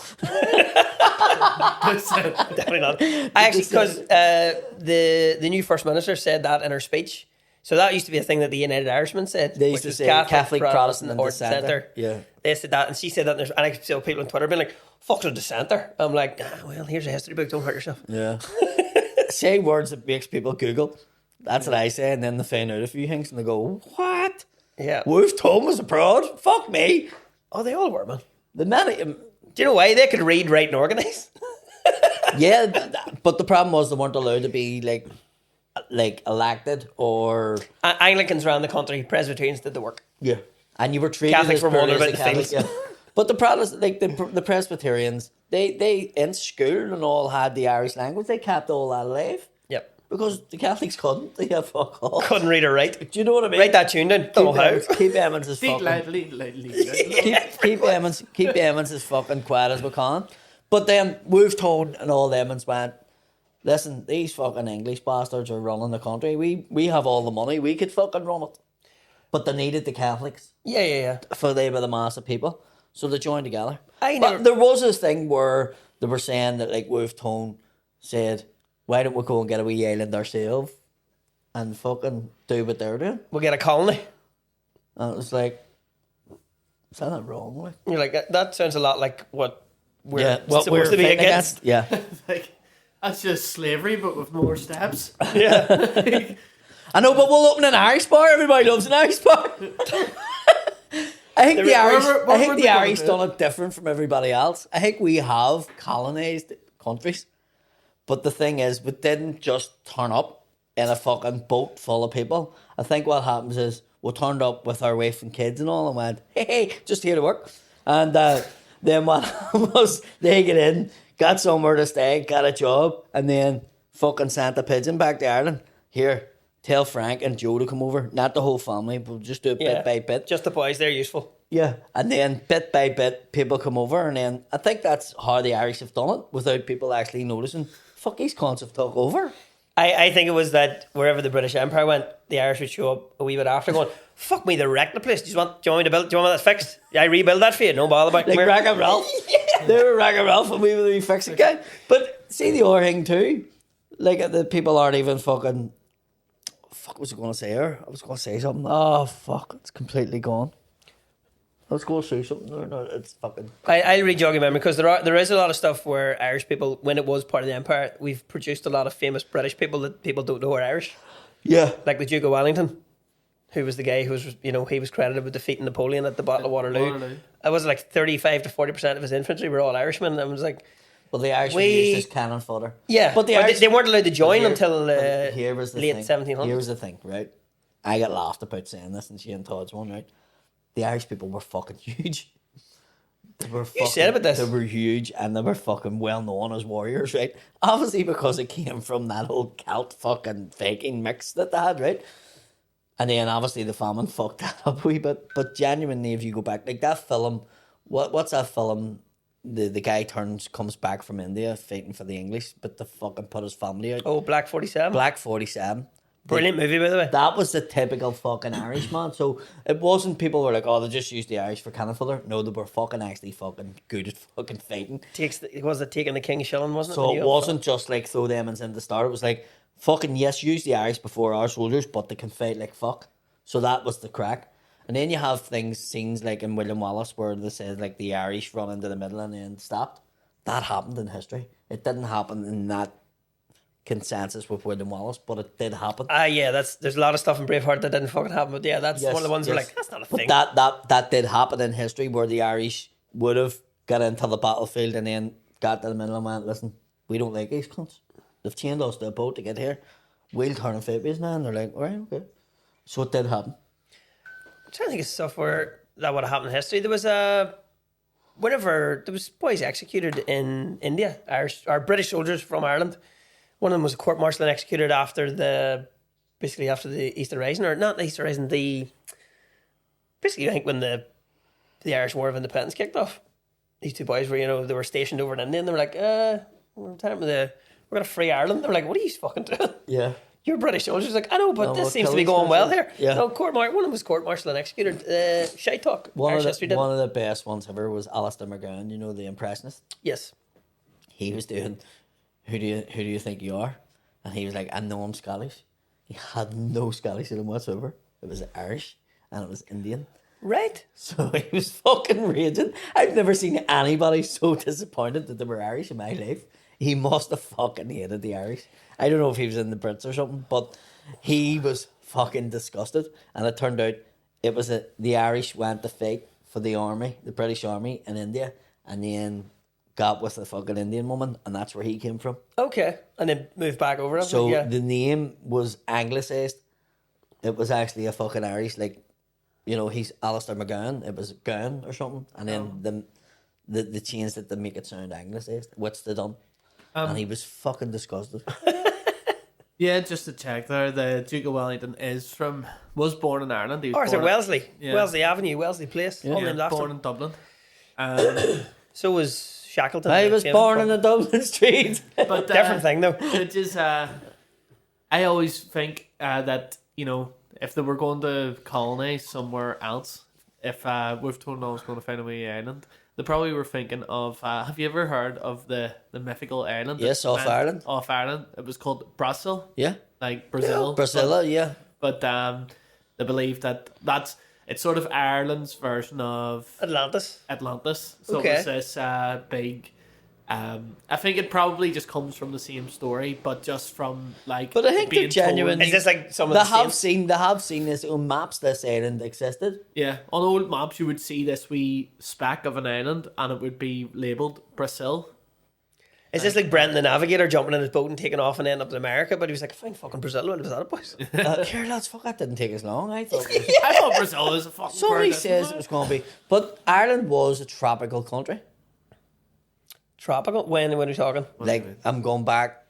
Definitely not. Because the new First Minister said that in her speech. So that used to be a thing that the United Irishmen said. They used to say Catholic, Protestant, and dissenter. Yeah. They said that, and she said that. And I see people on Twitter being like, "Fuck's a dissenter." I'm like, well, here's a history book. Don't hurt yourself. Yeah. Say words that makes people Google. That's what I say, and then they find out a few things, and they go, "What? Yeah. Wolf Tom was abroad? Fuck me." Oh, they all were, man. The many. Do you know why? They could read, write, and organise. Yeah, but the problem was they weren't allowed to be like elected or... Anglicans around the country, Presbyterians did the work. Yeah. And you were treated Catholics as were wondering poorly about as a the Catholic, things. yeah. But the Protestants, like the Presbyterians, they in school and all had the Irish language. They kept all that alive. Yep. Because the Catholics couldn't. They had fuck all. Couldn't read or write. Do you know what I mean? Write that tune down. Don't know how. Keep Emmons as fucking... keep Emmons as fucking quiet as we can. But then Wolf Tone and all them went, "Listen, these fucking English bastards are running the country. We have all the money. We could fucking run it." But they needed the Catholics. Yeah. For they were the mass of people. So they joined together. But there was this thing where they were saying that like Wolf Tone said, "Why don't we go and get a wee island ourselves and fucking do what they're doing? We'll get a colony." And it was like, is that not wrong? Like? You're like, that sounds a lot like what we're what supposed to be against. Yeah. Like, that's just slavery, but with more steps. Yeah. I know, but we'll open an Irish bar. Everybody loves an Irish bar. I think the Irish done it different from everybody else. I think we have colonised countries. But the thing is, we didn't just turn up in a fucking boat full of people. I think what happens is we turned up with our wife and kids and all and went, hey, just here to work. And then what happened was they get in, got somewhere to stay, got a job, and then fucking sent a pigeon back to Ireland. Here, tell Frank and Joe to come over. Not the whole family, but just do it bit by bit. Just the boys, they're useful. Yeah, and then bit by bit, people come over, and then I think that's how the Irish have done it, without people actually noticing. Fuck, these cons have took over. I think it was that wherever the British Empire went, the Irish would show up a wee bit after going, fuck me, they wrecked the place. Do you want me to build? Do you want that fixed? I rebuild that for you. No bother about it. Like Wreck-It Ralph. They were Wreck-It Ralph, and we were fixing guy. But see the other thing too, like the people aren't even fucking. Fuck, what was I going to say here? I was going to say something. Oh fuck, it's completely gone. I was going to say something. No, it's fucking. I'll re-jog your memory because there is a lot of stuff where Irish people, when it was part of the Empire, we've produced a lot of famous British people that people don't know are Irish. Yeah. Like the Duke of Wellington, who was the guy who was, he was credited with defeating Napoleon at the Battle of Waterloo. It was like 35 to 40% of his infantry were all Irishmen. And it was like, well, the Irish were used as cannon fodder. Yeah, but they weren't allowed to join until here was the late thing. 1700s. Here was the thing, right? I got laughed about saying this in Shane Todd's one, right? The Irish people were fucking huge. You said about this. They were huge, and they were fucking well known as warriors, right? Obviously because it came from that whole Celt fucking Viking mix that they had, right? And then obviously the famine fucked that up a wee bit. But genuinely, if you go back, like that film, what's that film? The guy comes back from India fighting for the English, but they fucking put his family out. Oh, Black 47. Black 47. Brilliant movie, by the way. That was the typical fucking Irish, man. So it wasn't people were like, oh, they just used the Irish for cannon fodder. No, they were fucking actually fucking good at fucking fighting. Was it taking the King's shilling, wasn't it? So it wasn't just like throw them in the start. It was like, fucking yes, use the Irish before our soldiers, but they can fight like fuck. So that was the crack. And then you have scenes like in William Wallace where they said like the Irish run into the middle and then stopped. That happened in history. It didn't happen in that consensus with William Wallace, but it did happen. Yeah, there's a lot of stuff in Braveheart that didn't fucking happen, but yeah, that's one of the ones where like, that's not a thing. That did happen in history where the Irish would have got into the battlefield and then got to the middle and went, listen, we don't like these cunts. They've chained us to a boat to get here. We'll turn and fight these now. And they're like, all right, okay. So it did happen. I'm trying to think of stuff where that would have happened in history. There was whenever there was boys executed in India, British soldiers from Ireland. One of them was a court martial and executed after the Easter Rising, or not the Easter Rising, I think when the Irish War of Independence kicked off. These two boys were, they were stationed over in India, and they were like, we're going to free Ireland. They were like, what are you fucking doing? Yeah. You're British soldiers. Like, I know, but this seems to be going well here. Yeah. No, one of them was court martial and executed. Shite talk. One of the best ones ever was Alistair McGowan, the impressionist. Yes. He was doing, who do you think you are? And he was like, I know I'm Scottish. He had no Scottish in him whatsoever. It was Irish and it was Indian. Right. So he was fucking raging. I've never seen anybody so disappointed that they were Irish in my life. He must have fucking hated the Irish. I don't know if he was in the Brits or something, but he was fucking disgusted. And it turned out it was the Irish went to fight for the army, the British army in India, and then got with the fucking Indian woman, and that's where he came from. Okay. And then moved back over. So the name was anglicised. It was actually a fucking Irish, he's Alistair McGowan. It was Gowan or something. And then they changed it to make it sound anglicised, which they done. And he was fucking disgusted. Yeah, just to check there, the Duke of Wellington was born in Ireland. He was Arthur Wellesley. Yeah. Wellesley Avenue, Wellesley Place. Yeah. All named after Born him. in Dublin. So was Shackleton. I was born in the Dublin street. But different thing though. It is, I always think that, if they were going to colonise somewhere else, if we've told them I was going to find a wee island, they probably were thinking of, have you ever heard of the mythical island? Yes, off Ireland. Off Ireland. It was called Brazil. Yeah. Like Brazil. Brazil, yeah. But they believe that it's sort of Ireland's version of Atlantis. So Okay. it was this big... I think it probably just comes from the same story, but just from But I think they're genuine. Is this like some of They the have seen this on maps. This island existed. Yeah, on old maps you would see this wee speck of an island, and it would be labelled Brazil. Is this like Brendan the Navigator jumping in his boat and taking off and ending up in America? But he was like, find fucking Brazil. When was that, boys? Here, lads, fuck, that didn't take as long. I thought. I thought Brazil was a fucking. Somebody says it was going to be, but Ireland was a tropical country. Tropical? When are we talking? Like I'm going back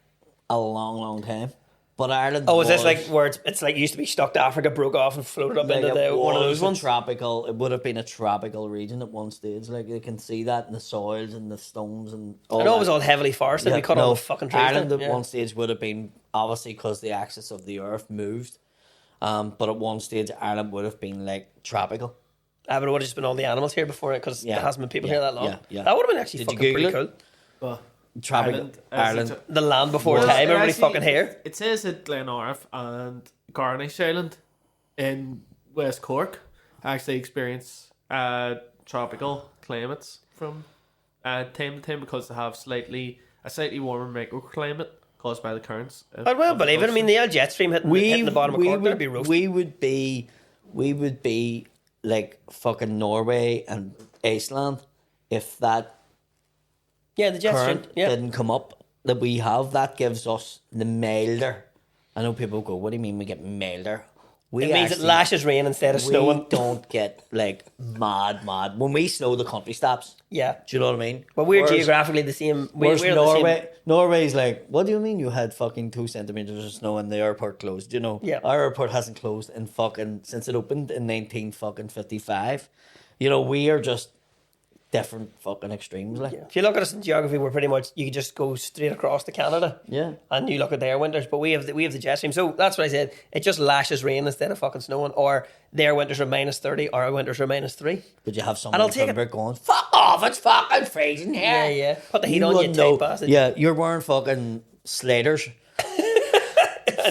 a long, long time. But Ireland. Oh, is this like where it's like used to be stuck to Africa, broke off, and floated up into one of those ones? Tropical. It would have been a tropical region at one stage. Like you can see that in the soils and the stones and all. I know it was all heavily forested. We cut all the fucking trees. Ireland at one stage would have been obviously because the axis of the earth moved. But at one stage, Ireland would have been like tropical. But it would have just been all the animals here before it because there hasn't been people here that long. Yeah. That would have been actually fucking pretty cool. But Tropical Ireland. The land before time, everybody's fucking here. It says that Glenarth and Garnish Island in West Cork actually experience tropical climates from time to time because they have a slightly warmer microclimate caused by the currents. I will believe it. I mean, the old jet stream hitting the bottom of Cork would be roasted. We would be like fucking Norway and Iceland if that the jet stream didn't come up that we have. That gives us the milder. I know people go, what do you mean we get milder? It means it lashes rain instead of snowing. We don't get like mad. When we snow, the country stops. Yeah. Do you know what I mean? But we're geographically the same. Whereas Norway, Norway's like, what do you mean you had fucking 2 centimeters of snow and the airport closed? You know, our airport hasn't closed in fucking since it opened in 1955. You know, we are just different fucking extremes. Like, if you look at us in geography, we're pretty much you can just go straight across to Canada. Yeah. And you look at their winters, but we have the jet stream. So that's what I said. It just lashes rain instead of fucking snowing, or their winters are -30, or our winters are -3. But you have someone going, fuck off, it's fucking freezing here. Yeah. Put the heat on, you tight bastard. Yeah, you're wearing fucking sliders.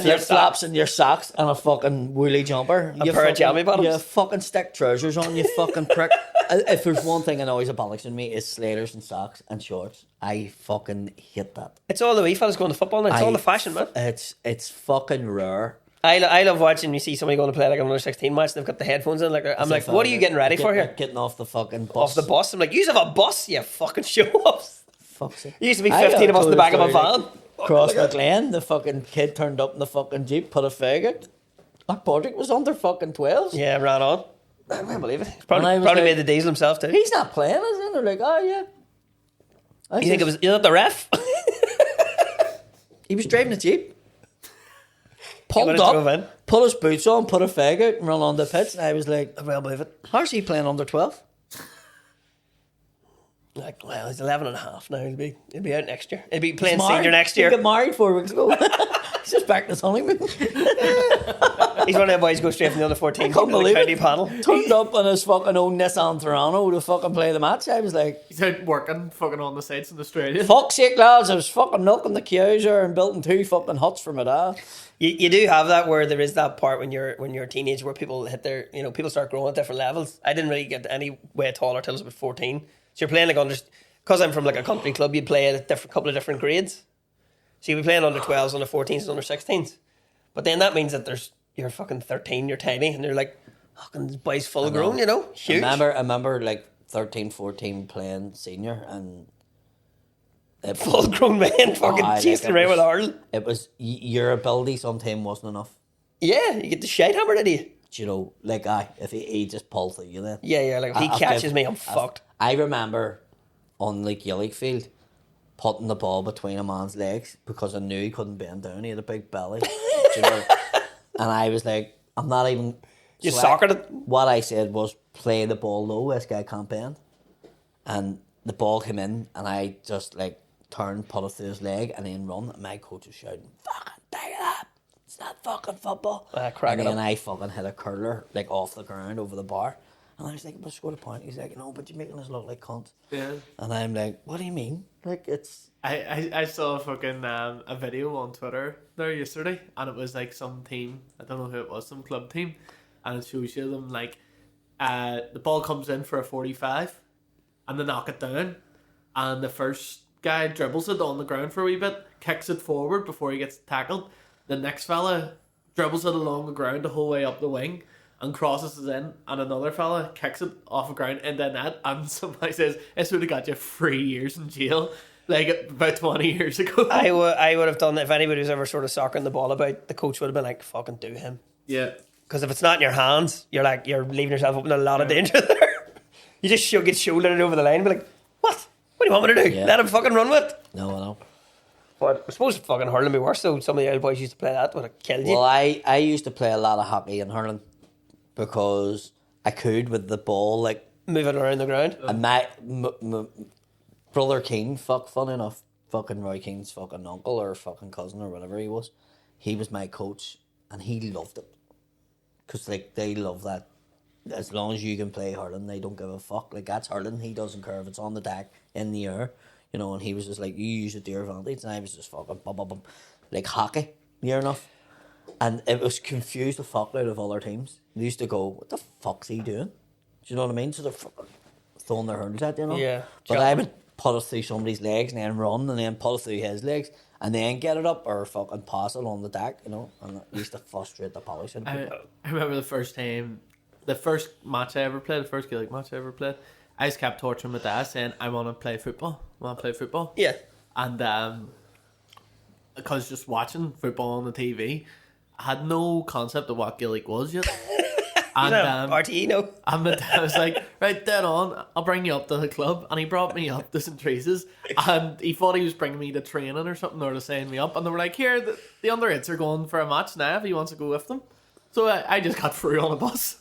Flip flops and your socks and a fucking woolly jumper. A pair of jammy bottoms. You fucking stick trousers on, you fucking prick. If there's one thing that always bollocks in me, is sliders and socks and shorts. I fucking hate that. It's all the wee fellas going to football now. It's all the fashion, man. It's fucking rare. I love watching you see somebody going to play like an under 16 match. They've got the headphones in. Like I'm like, what are you getting ready for here? Getting off the fucking bus. Off the bus. I'm like, you have a bus, you fucking show offs. Fuck's it. There used to be 15 of us in the back of a van. Cross McLean, the fucking kid turned up in the fucking Jeep, put a faggot. Our Patrick was under fucking 12s. Yeah, ran on. I can't believe it. Probably made the diesel himself too. He's not playing, is he? They're like, oh yeah. You think it was you know the ref? He was driving a Jeep. Pulled up, put his boots on, put a fag out and run on the pitch, and I was like, I can't believe it. How's he playing under 12? Like, well, he's 11 and a half now. He'll be out next year. He'll be playing senior next year. He got married 4 weeks ago. He's just back to his honeymoon. He's one of them boys who go straight from the under 14 to the county panel. Turned up on his fucking own Nissan Toronto to fucking play the match. I was like, he's out working fucking on the sites in Australia. Fuck's sake, lads! I was fucking milking the cows there and building 2 fucking huts for my dad. You do have that where there is that part when you're a teenager where people hit their people start growing at different levels. I didn't really get any way taller till I was about 14. So you're playing like under. Because I'm from like a country club, you'd play at a couple of different grades. So you'd be playing under 12s, under 14s, and under 16s. But then that means that you're fucking 13, you're tiny, and they're like, fucking this boy's full grown, you know? Huge. I remember like 13, 14 playing senior and... Full grown men fucking chasing around with Arl. It was, your ability sometimes wasn't enough. Yeah, you get the shite hammered at you. You know, like if he just pulls through you then. Yeah, like if he catches me, I'm fucked. I remember... on Lake Yellick Field, putting the ball between a man's legs because I knew he couldn't bend down. He had a big belly. You know? And I was like, I'm not even... You soccered it? What I said was, play the ball low, this guy can't bend. And the ball came in, and I just like turned, put it through his leg, and then run. And my coach was shouting, fucking take it up. It's not fucking football. And then I fucking hit a curler like off the ground over the bar. And I was like, but scored a point. He's like, no, but you're making us look like cunts. Yeah. And I'm like, what do you mean? Like, it's... I saw a fucking a video on Twitter there yesterday, and it was like some team, I don't know who it was, some club team, and it shows you them like, the ball comes in for a 45, and they knock it down, and the first guy dribbles it on the ground for a wee bit, kicks it forward before he gets tackled. The next fella dribbles it along the ground the whole way up the wing, and crosses it in, and another fella kicks it off the ground into net, and somebody says, this would have got you 3 years in jail, like about 20 years ago. I would have done that if anybody was ever sort of soccering the ball about, the coach would have been like, fucking do him. Yeah. Because if it's not in your hands, you're leaving yourself open to a lot of danger there. You just get shouldered over the line and be like, what? What do you want me to do? Yeah. Let him fucking run with it? No, I know. But I suppose fucking hurling would be worse, so some of the old boys used to play that would have killed you. Well, I used to play a lot of hockey in hurling because I could with the ball, like moving around the ground. and my brother Keane, funny enough, fucking Roy Keane's fucking uncle or fucking cousin or whatever he was my coach, and he loved it because like they love that. As long as you can play hurling, they don't give a fuck. Like that's hurling. He doesn't care if it's on the deck, in the air, you know. And he was just like, you use it to your advantage, and I was just fucking bum bum bum, like hockey, near enough. And it was confused the fuck out of other teams. They used to go, what the fuck's he doing? Do you know what I mean? So they're fucking throwing their hurls at you, know? Yeah. But I would put it through somebody's legs and then run and then put it through his legs and then get it up or fucking pass it on the deck, you know? And it used to frustrate the polish. I remember the first match I ever played, the first Gaelic match I ever played, I just kept torturing my dad saying, I want to play football. Yeah. And because just watching football on the TV, I had no concept of what Gaelic was yet. And RTE, no. And my dad was like, right, dead on, I'll bring you up to the club. And he brought me up to St. Teresa's. And he thought he was bringing me to training or something, or to sign me up. And they were like, here, the under-8s are going for a match now if he wants to go with them. So I just got through on a bus.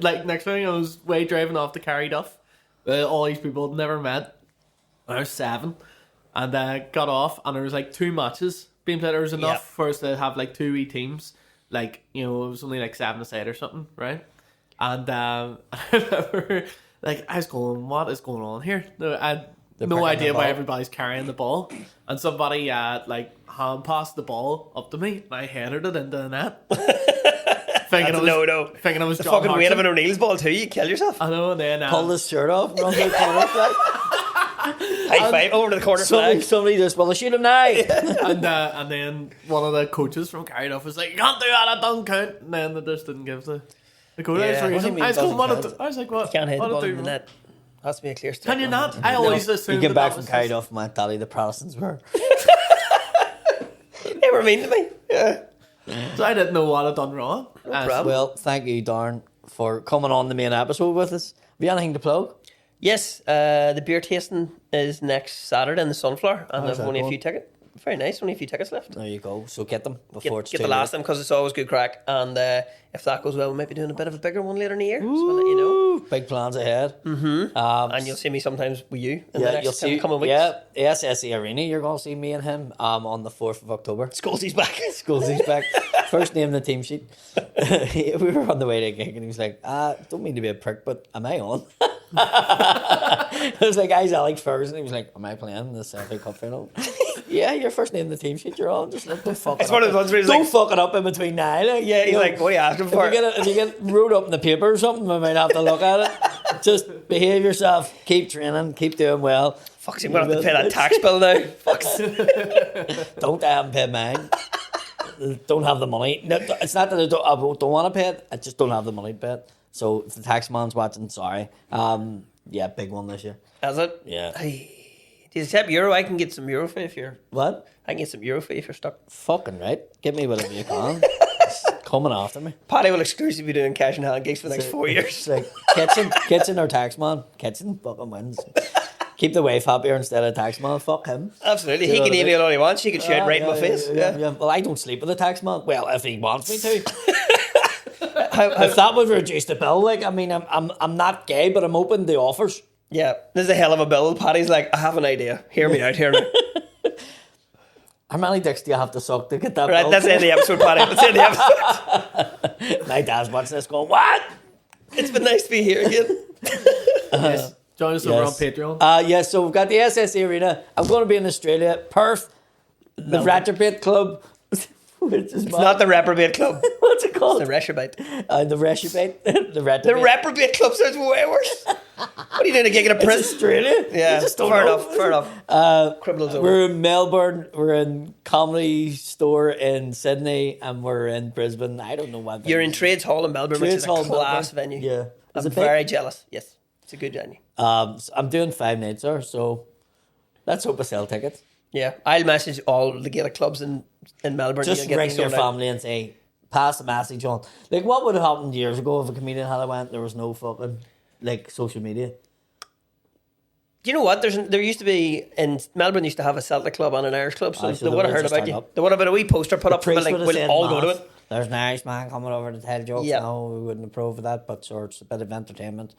Like, next thing I was way driving off to Carryduff. All these people I'd never met. I was 7. And I got off, and there was like 2 matches being played. There was enough for us to have like 2 wee teams. Like, you know, it was only like 7 aside or something, right? And I remember, like, I was going, what is going on here? I had no idea why everybody's carrying the ball. And somebody, like, hand passed the ball up to me, and I headed it into the net. Thinking I was the John fucking weight of Hodgson. an O'Neill's ball too, you kill yourself. I know, and then... pulled his shirt off, runs out corner flag. High five over to the corner flag. Somebody just, well, shoot him now. and then one of the coaches from Carryduff was like, you can't do that, it don't count. And then they just didn't give the code. Yeah. What do you mean I was going, doesn't count? I was like, what? You can't hit the what ball do in the you- net. Has to be a clear strike. Can you not? I always assumed You get back that from was carried off mentality the Protestants were. They were mean to me. Yeah. So I didn't know what I'd done wrong. problem. Well, thank you, Darren, for coming on the main episode with us. Have you anything to plug? Yes, the beer tasting is next Saturday in the Sunflower, and How's there's that only a going? few tickets. Very nice, only a few tickets left. There you go. So get them before it's Get too the last late. of them because it's always good crack. And if that goes well, we might be doing a bit of a bigger one later in the year. So we'll let you know. Ooh, big plans ahead. Mm-hmm. And you'll see me sometimes with you in the You'll next see. coming weeks. Yeah, SSE Arena. You're going to see me and him on the 4th of October. Schoolsy's back. Schoolsy's back. First name in the team sheet. We were on the way to a gig and he was like, don't mean to be a prick, but am I on? I was like, I's Alex Ferguson. He was like, am I playing in the FA Cup final? Yeah, your first name in the team sheet, you're on. Just like, don't fuck it It's up. one of those ones where he's Don't like, fuck it up in between now. Like, yeah, he's you know, like, what are you asking for? if you get wrote up in the paper or something, we might have to look at it. Just behave yourself, keep training, keep doing well. Fuck's, I'm going to have to pay that tax bill now. Fuck's. Don't I haven't paid mine. Don't have the money. No, it's not that I don't want to pay it. I just don't have the money to pay it. So if the tax man's watching, sorry. Yeah, big one this year. Has it? Yeah. Hey, do you accept euro? I can get some euro for you if you're... What? I can get some euro for you if you're stuck. Fucking right. Give me whatever you can. It's coming after me. Paddy will exclusively be doing cash and hand gigs for the next 4 years. It's like Kitchen or taxman. Kitchen fucking wins. Keep the wife happier instead of taxman. Fuck him. Absolutely. Do you He know can what I email all he wants. He can shout right in my face. Yeah. Well, I don't sleep with the taxman. Well, if he wants me to. If that would reduce the bill, like, I mean, I'm not gay, but I'm open to offers. Yeah. This is a hell of a bill. Paddy's like, I have an idea. Hear me out here now. How many dicks do you have to suck to get that Right, bill? that's the end of the episode, Paddy. That's the end of the episode. My dad's watching this going, what? It's been nice to be here again. Yes. Join us over on Yes. Patreon. Yes, so we've got the SSE Arena. I'm going to be in Australia, Perth, the Retrobate Club. Which is It's not the Reprobate Club. What's it called? The Reprobate. The Retrobate. The Retrobate. The Reprobate Club sounds way worse. What are you doing, a gig in a It's prison? Australia. Yeah, You just don't fair know. enough, fair enough. Criminals over. We're in Melbourne, we're in Comedy Store in Sydney, and we're in Brisbane. I don't know what. You're in Trades Hall in Melbourne, which is a class venue. Yeah. Is I'm it big? very jealous. Yes, it's a good venue. So I'm doing 5 nights there, so let's hope I sell tickets. Yeah, I'll message all the Gaelic clubs in Melbourne. Just You'll get ring me your sorted out. family and say, pass the message on. Like, what would have happened years ago if a comedian had went, there was no fucking, like, social media? Do you know what? There used to be in Melbourne used to have a Celtic club and an Irish club, so So they would have they heard just about turn you. up. They would have been a wee poster put up for priest like would have we'll said all go to mass. it. There's an Irish man coming over to tell jokes. Yeah. No, we wouldn't approve of that, but sure, it's a bit of entertainment.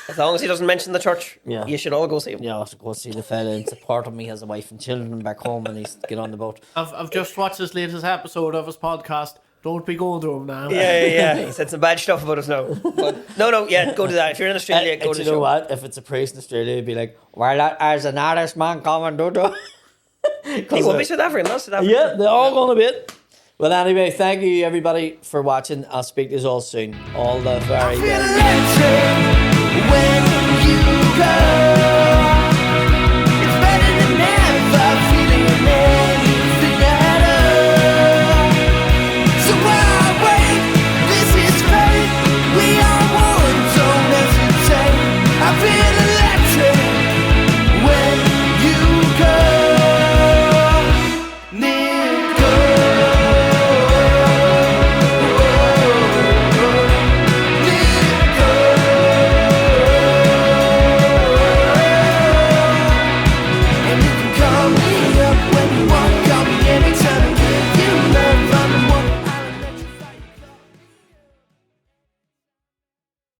As long as he doesn't mention the church, Yeah. you should all go see him. Yeah, I'll go see the fella and support him. He has a wife and children back home and he's to get on the boat. I've just watched this latest episode of his podcast. Don't be going to him now. Yeah. He said some bad stuff about us now. But no, yeah, go to that. If you're in Australia, go to the you know show. what? If it's a priest in Australia, he'd be like, well, there's an Irish man coming, Dodo. He will be South African, not South African. Yeah, they're all going to be it. Well, anyway, thank you everybody for watching. I'll speak to you all soon. All the very best. When you go.